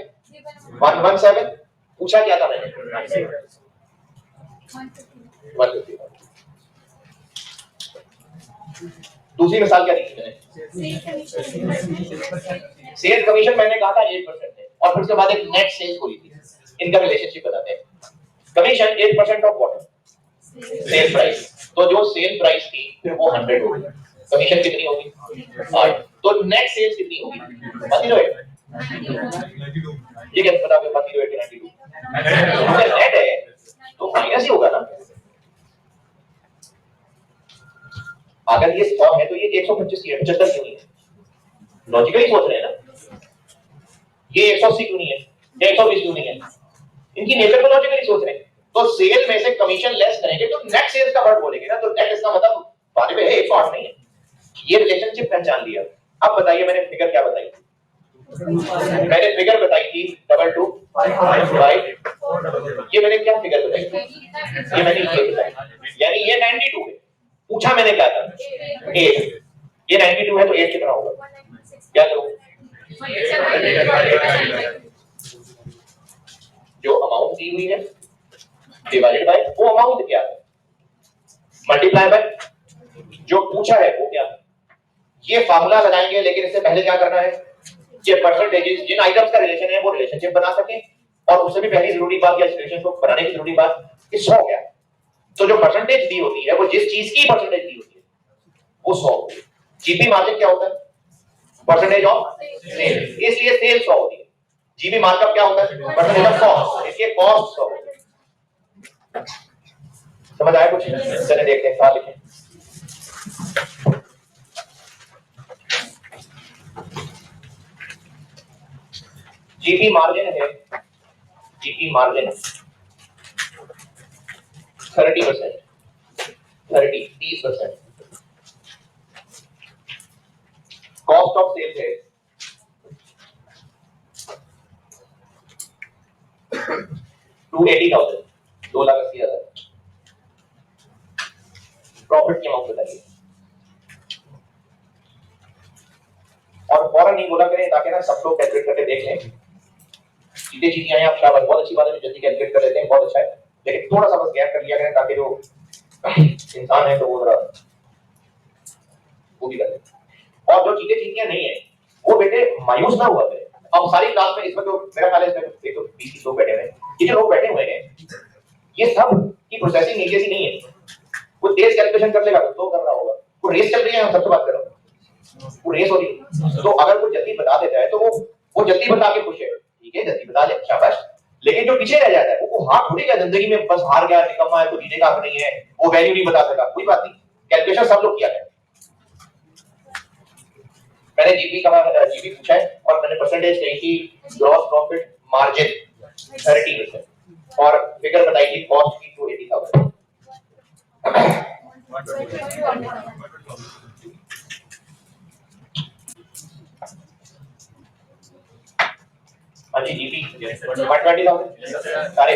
117, पूछा क्या था मैंने 150। दूसरी मिसाल क्या दी थी मैंने, सेल कमीशन मैंने कहा था 8% है, और फिर उसके बाद एक नेट सेल्स बोली थी, इनका रिलेशनशिप बताते हैं। Commission 8% of what, sale price, तो जो सेल प्राइस थी फिर वो 100 होगी, कमीशन कितनी होगी 8, तो नेट सेल्स कितनी होगी 92, ये कैसे पता आपको 92 के 92, अगर नेट है तो माइनस ही होगा ना, अगर ये 100 है तो ये 125 की है, 75 क्यों नहीं है, लॉजिकली सोच रहे हैं ना, ये 180 क्यों नहीं है या 120 क्यों नहीं है, इनकी नेचर को लॉजिकली सोच रहे हैं। तो सेल में से कमीशन लेस करेंगे तो नेट सेल्स का वर्ड बोलेंगे ना, तो नेट इसका मतलब बारे में है 108 नहीं है। ये रिलेशनशिप पहचान लिया। अब बताइए मैंने फिगर क्या बताई थी, मैंने फिगर बताई थी 2255, ये मैंने क्या फिगर बताई थी, ये मैंने ये बताई, यानी ये 92 है, पूछा मैंने क्या था 8, ये 92 है तो 8 कितना होगा, क्या करूं, जो अमाउंट दी हुई है डिवाइडेड बाय वो अमाउंट क्या है, मल्टीप्लाई बाय जो पूछा है वो क्या है। ये फार्मूला लगाएंगे, लेकिन इससे पहले क्या करना है, ये परसेंटेजेस जिन आइटम्स का रिलेशन है वो रिलेशनशिप बना सके, और उससे भी पहली जरूरी बात या रिलेशन को बनाने की जरूरी बात कि 100 क्या है, तो जो परसेंटेज दी होती है वो जिस चीज की परसेंटेज दी होती है वो 100। जीपी मार्जिन क्या होता है, परसेंटेज ऑफ सेल, इसलिए सेल 100 होती है। जीपी मार्कअप क्या होता है, परसेंटेज ऑफ कॉस्ट, इसलिए कॉस्ट 100 होती है। समझ आया कुछ, चलिए देखते हैं क्या लिखें। जीपी मार्जिन है GP margin 30%, 30%। Cost of sales है 280,000, 2,80,000। प्रॉफिट की अमाउंट बताइए और फौरन नहीं बोला करें ताकि ना सब लोग कैलकुलेट करके देख लें। चीजें चीजें हैं, आप शाबाश, बहुत अच्छी बात है, जल्दी कैलकुलेट कर लेते हैं, बहुत अच्छा है, लेकिन थोड़ा सा बस गैप कर लिया करें ताकि जो इंसान है तो वो जरा वो भी कर ले। और जो चीजें चीजें नहीं है वो बेटे मायूस ना हुआ करें। अब सारी क्लास में इसमें तो मेरा ख्याल है इसमें एक तो 20 लोग बैठे हुए हैं, ये जो लोग बैठे हुए हैं ये सब की प्रोसेसिंग एक जैसी नहीं है। वो तेज कैलकुलेशन कर लेगा तो कर रहा होगा, वो रेस चल रही है, हम सबसे बात कर रहा हूँ, वो रेस हो रही है, तो अगर वो जल्दी बता देता है तो वो जल्दी बता के खुश है, ठीक है जल्दी बता दे, शाबाश। लेकिन जो पीछे रह जाता है वो हार थोड़ी गया जिंदगी में, बस हार गया, निकम्मा है, तो जीने का हक नहीं है, वो वैल्यू नहीं बता सका, कोई बात नहीं, कैलकुलेशन सब लोग किया है। मैंने जीपी का जीपी पूछा है और मैंने परसेंटेज कही थी ग्रॉस प्रॉफिट मार्जिन 30% और फिगर बताई थी कॉस्ट की 280,000। हाँ जी जीपी 120,000 सारे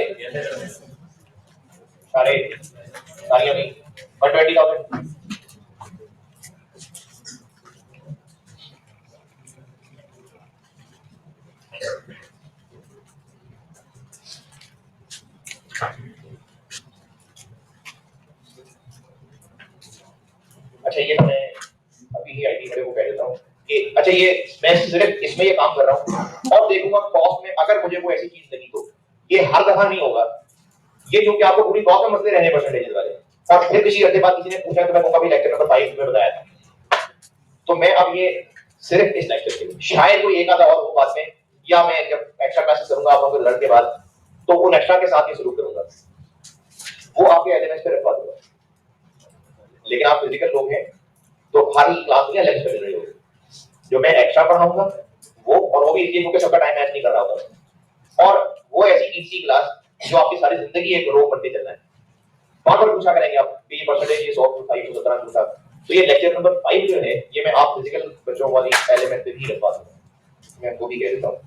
सारे सारी अभी 120,000। अच्छा ये मैं अभी ही आईटी वाले को कह देता हूँ कि अच्छा ये मैं सिर्फ इसमें ये काम कर रहा हूँ और देखूंगा कॉस्ट में अगर मुझे कोई ऐसी चीज लगी तो ये हर दफा नहीं होगा, ये क्योंकि आपको पूरी कॉस्ट में मसले रहने परसेंटेज वाले। और फिर किसी अर्धे बाद किसी ने पूछा तो मैं कहूंगा भी लेक्चर नंबर 5 में बताया था, तो मैं अब ये सिर्फ इस लेक्चर के लिए, शायद कोई एक आधा और हो बाद में, या मैं जब एक्स्ट्रा क्लासेस करूंगा आप लोगों के लर्न के बाद तो उन एक्स्ट्रा के साथ ही शुरू करूंगा, वो आपके एलिमेंट्स पे रखवा दूंगा। लेकिन आप फिजिकल लोग हैं तो हर क्लास में अलग से मिल रही होगी, जो मैं एक्स्ट्रा पढ़ाऊंगा वो, और वो भी इसलिए क्योंकि सबका टाइम मैच नहीं कर रहा होता, और वो ऐसी इजी क्लास जो आपकी सारी जिंदगी एक रो बनते चलना है। वहां पर पूछा करेंगे आप ये परसेंटेज, ये 100 था, 117 था, तो ये लेक्चर नंबर 5 जो है ये मैं आप फिजिकल बच्चों वाली एलिमेंट पे भी रखवा दूंगा, मैं वो भी कह देता हूँ।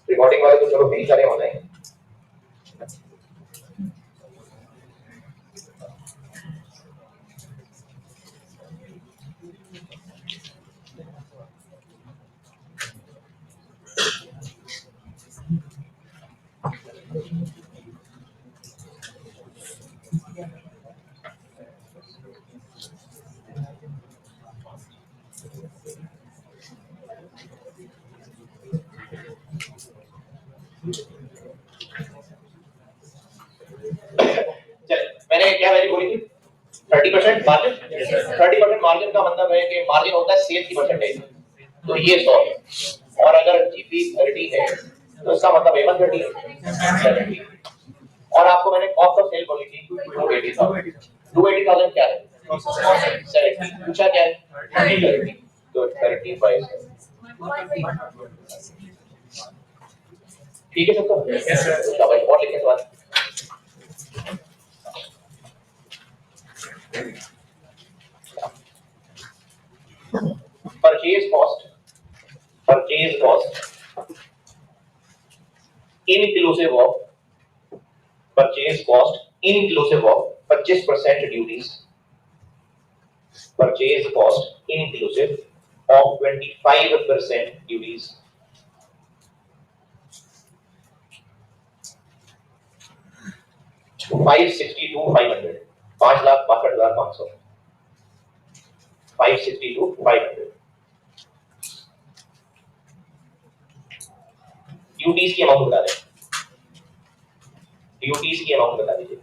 रिकॉर्डिंग वाले तो चलो कई सारे होने हैं। मैंने क्या वैल्यू बोली थी 30% मार्जिन। 30% मार्जिन का मतलब है कि मार्जिन होता है सेल की परसेंटेज, तो ये 100 है, और अगर जीपी 30 है तो इसका मतलब A1 30 है। और आपको मैंने कॉस्ट ऑफ सेल बोली थी 280,000। 280,000 क्या है 70, पूछा क्या है तो 30 ठीक है सबको, शाबाश, और लिखने के बाद purchase cost inclusive of purchase cost inclusive of 25% duties, purchase cost inclusive of 25% duties, 562,500, 5,62,500, 562,500। Duties की अमाउंट बता दें, ड्यूटीज की अमाउंट बता दीजिए।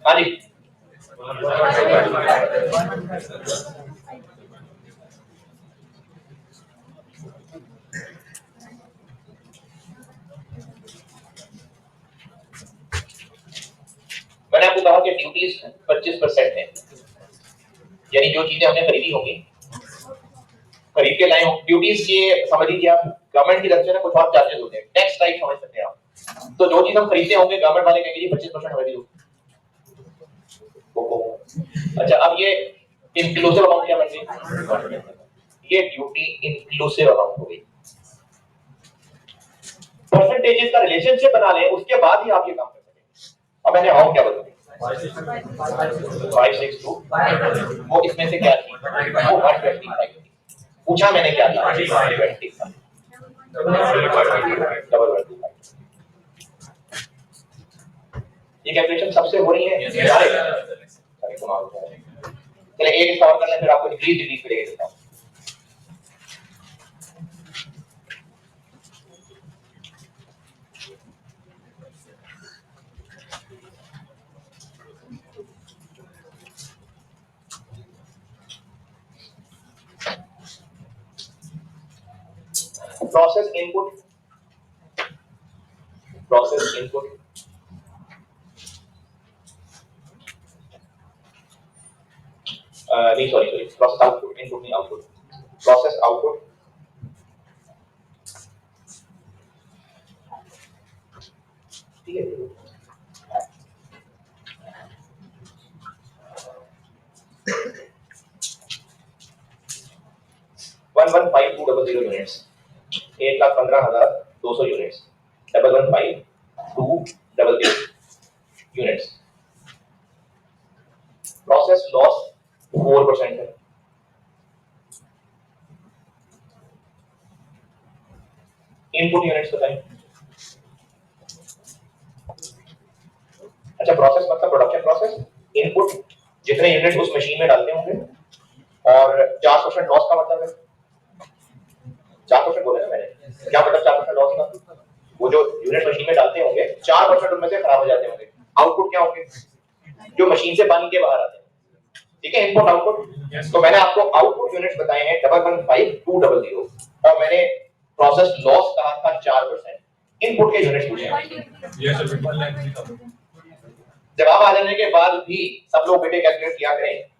हाँ जी मैंने आपको कहा कि ड्यूटीज 25% है, यानी जो चीजें हमने खरीदी होंगी, खरीद के लाए होंगे, ड्यूटीज ये समझ लीजिए आप, गवर्नमेंट की तरफ से ना कुछ और चार्जेस होते हैं, टैक्स टाइप समझ सकते हैं आप। तो जो चीज हम खरीदते होंगे गवर्नमेंट वाले कहेंगे 25% हमें दो। अच्छा अब ये इंक्लूसिव अमाउंट क्या बन गई, ये ड्यूटी इंक्लूसिव अमाउंट हो गई। परसेंटेजेस का रिलेशनशिप बना लें, उसके बाद ही आप ये काम कर सकेंगे। अब मैंने अमाउंट क्या बताई 562, वो इसमें से क्या थी, वो 125 पूछा मैंने क्या था 125 डबल 125। ये कैलकुलेशन सबसे हो रही है चलिए एक इसका और कर लें, फिर आपको इंक्रीज डिक्रीज करेंगे देता हूं। प्रोसेस इनपुट नहीं सॉरी प्रोसेस आउटपुट, इनपुट नहीं आउटपुट, प्रोसेस आउटपुट ठीक है। 1,15,200 units, 1,15,200 units, 1,15,200 units. Process loss 4% है। इनपुट यूनिट्स बताएं। अच्छा प्रोसेस मतलब प्रोडक्शन प्रोसेस, इनपुट जितने यूनिट उस मशीन में डालते होंगे, और 4% लॉस का मतलब है 4% बोले ना मैंने, क्या मतलब 4% लॉस का, वो जो यूनिट मशीन में डालते होंगे 4% उनमें से खराब हो जाते होंगे। आउटपुट क्या होंगे, जो मशीन से पानी के बाहर आते हैं, ठीक है, इनपुट आउटपुट। तो मैंने आपको आउटपुट यूनिट्स बताए हैं 1,15,200 और मैंने प्रोसेस लॉस कहा था 4%। इनपुट के यूनिट्स पूछे, जवाब आ जाने के बाद भी सब लोग बेटे कैलकुलेट किया करें।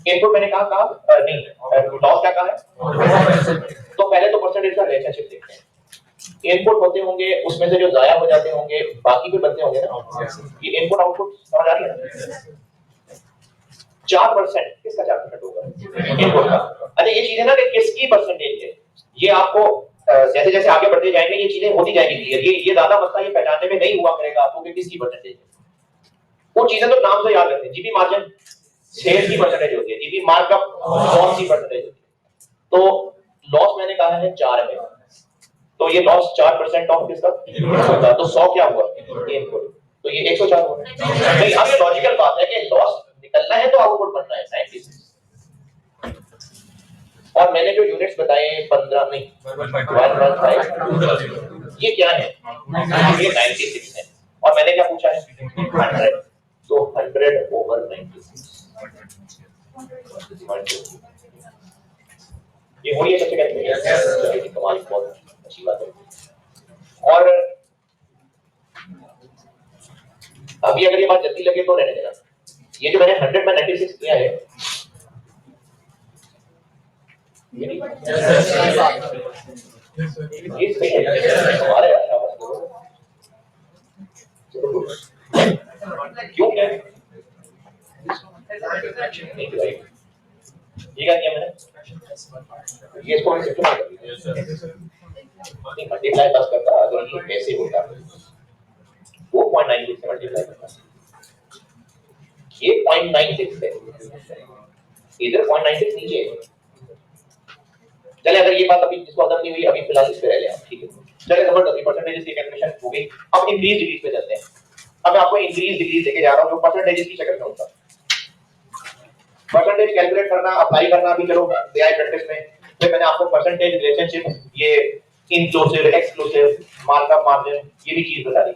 इनपुट मैंने कहा नहीं, लॉस क्या कहा है, तो पहले तो परसेंटेज का रिलेशनशिप देखते हैं। इनपुट होते होंगे, उसमें से जो जाया हो जाते होंगे बाकी भी बनते होंगे ना, ये इनपुट आउटपुट समझ आ रही है ना। 4% किसका 4% होगा, इनपुट का। अच्छा ये चीज है ना कि किसकी परसेंटेज है, ये आपको जैसे जैसे आगे बढ़ते जाएंगे ये चीजें होती जाएंगी क्लियर। ये ज्यादा मसला ये पहचानने में नहीं हुआ करेगा आपको कि किसकी परसेंटेज है, वो चीजें तो नाम से याद रखते हैं। जीपी मार्जिन सेल्स की परसेंटेज होती है, जीपी मार्कअप कॉस्ट की परसेंटेज होती है। तो लॉस मैंने कहा है 4 है, तो ये लॉस 4% ऑफ किसका होगा, तो 100 क्या हुआ इनपुट, तो ये 104 हुआ। नहीं अब ये लॉजिकल बात है कि लॉस निकलना है तो आउटपुट बनना है साइंटिस्ट। और मैंने जो यूनिट्स बताए 15 नहीं 115 ये क्या है, ये 96 है। और मैंने क्या पूछा है 100, तो 100/96 ये हो रही है सबसे कहते हैं कमाल, बहुत अच्छी बात है। और अभी अगर ये बात जल्दी लगे तो रहने देना, ये जो मैंने 100 में 96 किया है ये सही है हमारे क्यों क्या है? ये क्या किया मैंने? ये इसको मैंने सिस्टम नहीं मल्टीप्लाई बस करता अगर ये कैसे होता 4.96 से मल्टीप्लाई करता ये 0.96 है इधर 0.96 नीचे है। चले अगर ये बात अभी जिसको अदर नहीं हुई अभी फिलहाल इस पे रह ले आप ठीक है। चले जबरदस्ती परसेंटेजेस की कैलकुलेशन हो गई अब इंक्रीज डिक्रीज पे चलते हैं। अब मैं आपको इंक्रीज डिक्रीज लेके जा रहा हूं जो परसेंटेजेस की शक्ल में होता है। परसेंटेज कैलकुलेट करना अप्लाई करना अभी चलो एआई प्रैक्टिस में फिर मैंने आपको परसेंटेज रिलेशनशिप ये इंक्लूसिव एक्सक्लूसिव मार्कअप मार्जिन ये भी चीज बता दी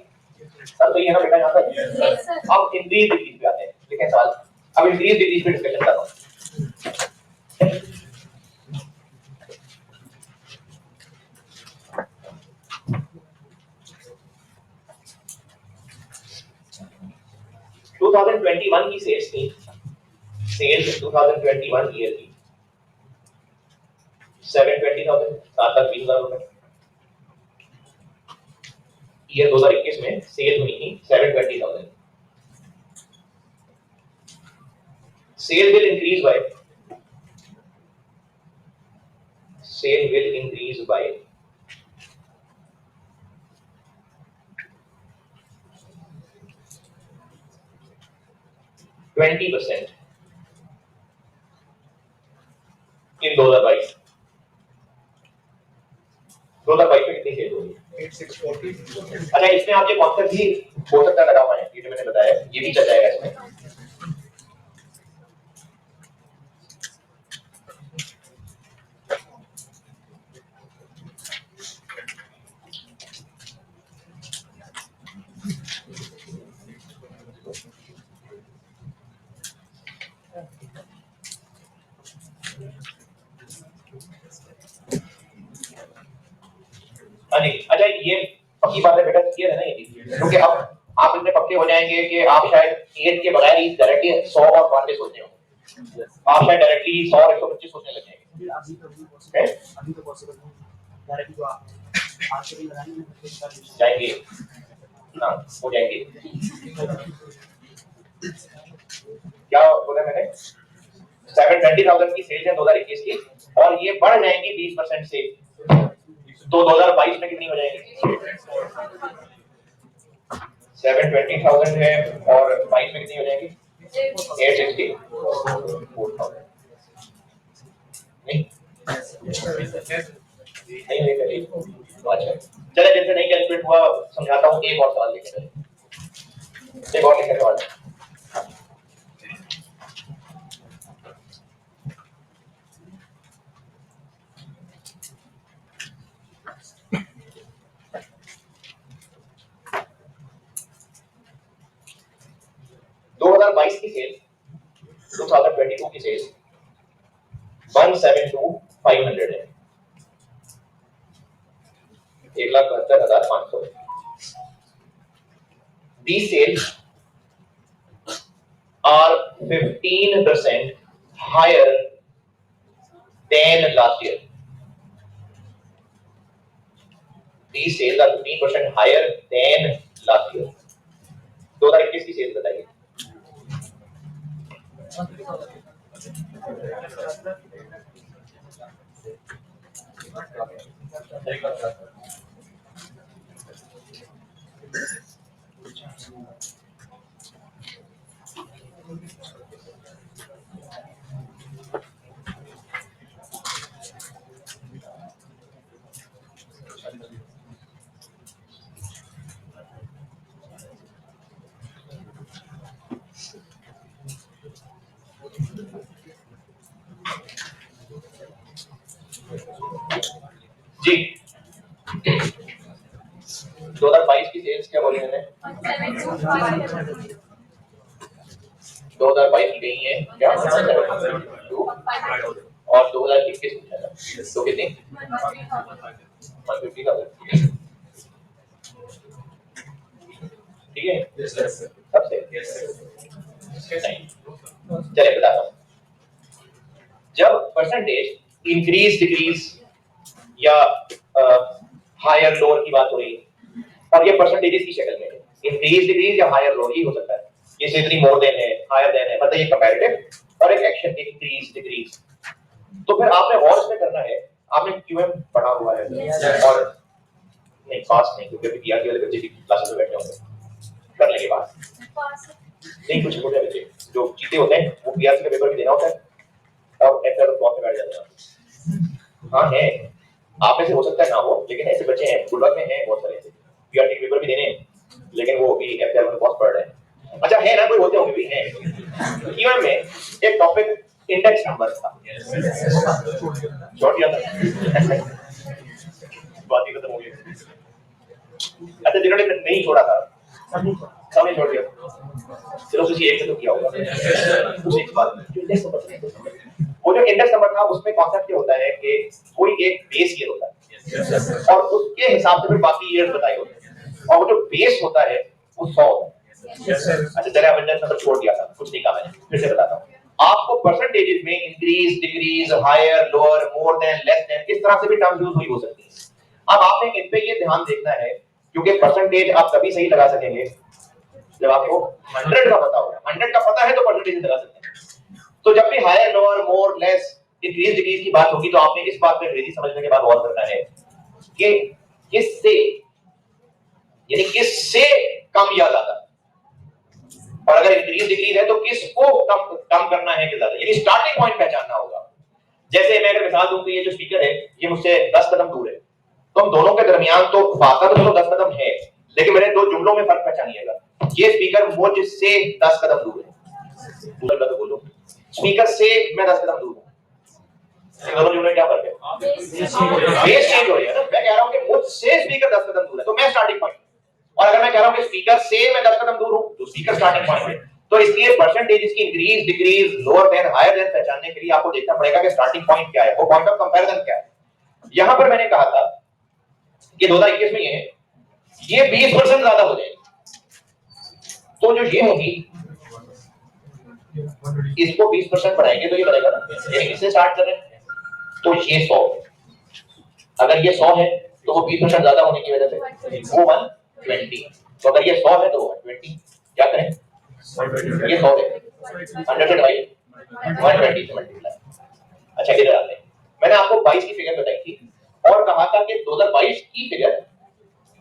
सब सही है ना बेटा यहां तक। अब इंक्रीज डिक्रीज पे आते हैं लेकिन साल अब इंक्रीज डिक्रीज पे डिस्कशन कर रहा हूं। 2021 की सेल्स थी सेल्स 2021 ईयर की 720,000 7,20,000 रुपए ईयर 2021 में सेल हुई थी 720,000 सेल विल इंक्रीज बाय 20% इन 2022 में कितनी सेल होगी 8640। अच्छा इसमें आप ये कॉन्सेप्ट भी हो सकता है लगा हुआ है ये जो मैंने बताया ये भी चल जाएगा इसमें। अच्छा ये पक्की बात है बेटा क्लियर है ना ये क्योंकि अब आप इतने पक्के हो जाएंगे कि आप शायद 8 के बगैर ही डायरेक्टली 100 और 100 सोचते हो आप शायद डायरेक्टली 100 और 125 सोचने लग जाएंगे अभी तो पॉसिबल नहीं डायरेक्टली जो आप आज से लगाएंगे जाएंगे ना हो जाएंगे क्या बोला मैंने 720,000 की सेल्स है 2021 की और ये बढ़ जाएंगी 20% से तो 2022 में कितनी हो जाएगी 720,000 है और 22 में कितनी हो जाएगी 860 नहीं नहीं अच्छा चले जैसे नहीं कैलकुलेट हुआ समझाता हूँ एक और सवाल लेके चले एक और लिखने वाला 2022 की सेल 2022 की सेल 172,500 है 1,72,500 These sales are 15% higher than last year. These sales are 15% higher than last year. 2021 की सेल्स बताइए जी 2022 की सेल्स क्या बोली मैंने 2022 की गई है क्या और 2021 तो कितनी 150,000 ठीक है सबसे चलिए बताता हूँ जब परसेंटेज इंक्रीज डिक्रीज या हायर लोअर की बात हो रही है, और ये परसेंटेजेस की शक्ल में है, इंक्रीज डिक्रीज या हायर लोअर ही हो सकता है, ये से इतनी मोर देन है, हायर देन है, मतलब ये कंपैरेटिव और एक एक्शन इंक्रीज डिक्रीज। तो फिर आपने गौर इसमें करना है, आपने क्यूएम पढ़ा हुआ है और नहीं पास नहीं, क्योंकि पीआरटी वाले बच्चे की क्लासेस में बैठे होंगे, कर लेंगे बात नहीं, कुछ छोटे बच्चे जो जीते होते हैं वो पीआरटी का पेपर भी देना होता है और एफआर फॉर्म में बैठ जाते हैं। हाँ है, आप में से हो सकता है ना हो, लेकिन ऐसे बच्चे हैं, गुलबर्ग में हैं बहुत सारे ऐसे पीआरटी के पेपर भी देने, लेकिन वो भी एफआर में बहुत पढ़ रहे हैं। अच्छा है ना, कोई होते होंगे भी हैं। क्यूएम में एक टॉपिक इंडेक्स नंबर था, छोड़ दिया था बात ही खत्म हो गई। अच्छा जिन्होंने नहीं छोड़ा था सबने छोड़ दिया, चलो किसी एक से तो किया होगा उसी एक बात। वो जो इंडेक्स नंबर था उसमें कॉन्सेप्ट ये होता है कि कोई एक बेस ईयर होता है और उसके हिसाब से फिर बाकी ईयर बताए होते हैं, और वो जो बेस होता है वो 100 होता है। अच्छा चलिए अब इंडेक्स नंबर छोड़ दिया था, कुछ नहीं कहा मैंने, फिर से बताता हूँ आपको। परसेंटेजेस में increase decrease higher lower more than less than इस तरह से भी टर्म यूज हुई हो सकती है। अब आपने इन पे ये ध्यान देखना है, क्योंकि परसेंटेज आप तभी सही लगा सकेंगे जब आपको 100 का पता होगा। 100 का पता है तो परसेंटेज लगा सकते हैं। तो जब भी higher lower more less increase decrease की बात होगी तो आपने इस बात पे अंग्रेजी समझने के बाद गौर करना है कि किससे, यानी किससे कम या ज्यादा, और अगर इंक्रीज डिक्रीज है तो किसको कम करना है कि ज्यादा, यानी स्टार्टिंग पॉइंट पहचानना होगा। जैसे मैं अगर मिसाल दूं कि ये जो स्पीकर है ये मुझसे 10 कदम दूर है, तो हम दोनों के दरमियान तो वाकई तो 10 कदम है, लेकिन मैंने दो जुमलों में फर्क पहचानिएगा। ये स्पीकर मुझसे 10 कदम दूर है, दूसरा लफ्ज बोलो, स्पीकर से मैं 10 कदम दूर हूं, दोनों जुमलों में क्या फर्क है? बेस चेंज हो रही है ना। मैं कह रहा हूं कि मुझसे स्पीकर 10 कदम दूर है तो मैं स्टार्टिंग पॉइंट, और अगर मैं कह रहा हूं कि स्पीकर से मैं 10 कदम दूर हूं तो स्पीकर स्टार्टिंग पॉइंट है। तो इसलिए परसेंटेजेस की increase decrease lower than higher than पहचानने के लिए आपको देखना पड़ेगा कि स्टार्टिंग पॉइंट क्या है, वो पॉइंट ऑफ कंपैरिजन क्या है। यहां पर मैंने कहा था कि 2021 में ये 20% ज्यादा हो जाएगी, तो जो ये होगी इसको 20% बढ़ाएंगे तो ये बढ़ेगा ना, ये इससे स्टार्ट कर रहे हैं तो ये 100, अगर ये 100 है तो वो 20% ज्यादा होने की वजह से वो 120, तो अगर ये 100 है तो 120, क्या करें ये 100 है 100 से डिवाइड 120 से मल्टीप्लाई। अच्छा इधर आते हैं, मैंने आपको 22 की फिगर बताई थी और कहा था कि 2022 की फिगर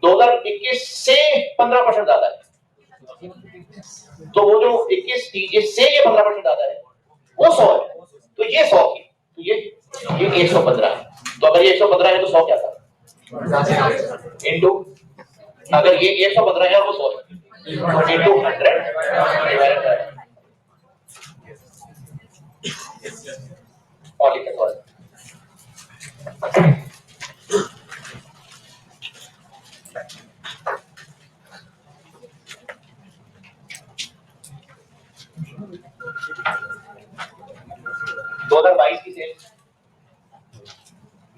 2021 से 15% ज्यादा है, तो वो जो 21 थी से ये 15% ज्यादा है वो 100 है, तो ये 100 की, तो ये 115 है, तो अगर ये 115 है तो 100 क्या था इनटू, अगर ये 115 है और वो 100 है इनटू 100 और लिखते हैं 2022 की सेल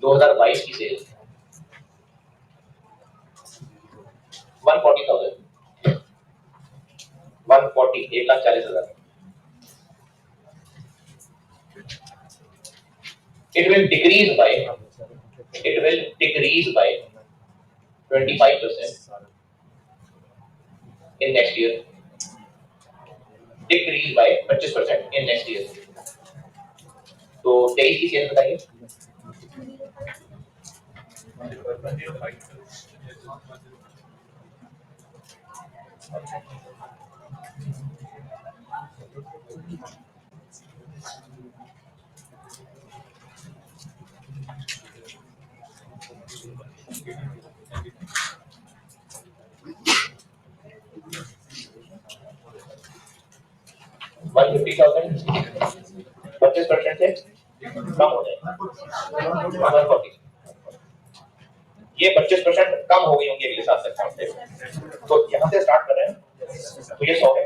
2022 की cell 140,000 140 1,40,000। It will decrease by 25% in next year, decrease by 25% in next year। तो 23 की सेल बताइए। $150,000 25% से कम हो जाएगा 140, ये 25% कम हो गई होंगी अगले साल तक। तो यहाँ से स्टार्ट कर रहे हैं तो ये 100 है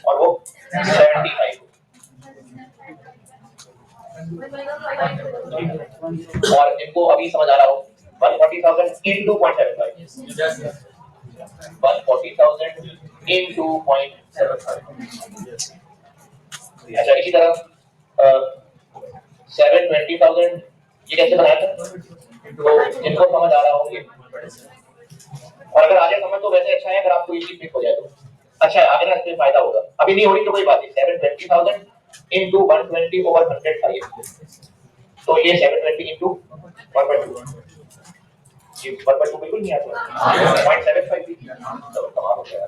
और वो 75 और इनको अभी समझ आ रहा हो 140,000 into 0.75 140,000 into 0.75। अच्छा इसी तरह 720,000 ये कैसे बनाया था तो जिनको समझ आ रहा हो ये, और अगर आ जाए समझ तो वैसे अच्छा है, अगर आपको ये चीज क्लिक हो जाए तो अच्छा है, आगे ना इसमें फायदा होगा। अभी नहीं हो रही तो कोई बात नहीं, 720,000 into 120 over 100 था ये, तो ये 720 into 1.2, ये 1.2 बिल्कुल नहीं आता, 0.75 भी, चलो कमाल हो गया।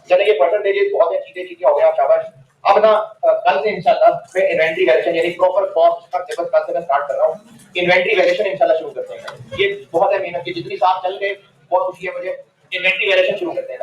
चलिए ये परसेंटेजेस बहुत है, चीजें चीजें हो गया, शाबाश। अब ना कल से इंशाल्लाह मैं इन्वेंटरी वैल्यूएशन यानी प्रॉपर कॉस्ट का सिलेबस कल से मैं स्टार्ट कर रहा हूँ। इन्वेंटरी वैल्यूएशन इंशाल्लाह शुरू करते हैं, ये बहुत है मेहनत की, जितनी साथ चल गए बहुत खुशी है मुझे। इन्वेंटरी वैल्यूएशन शुरू करते हैं।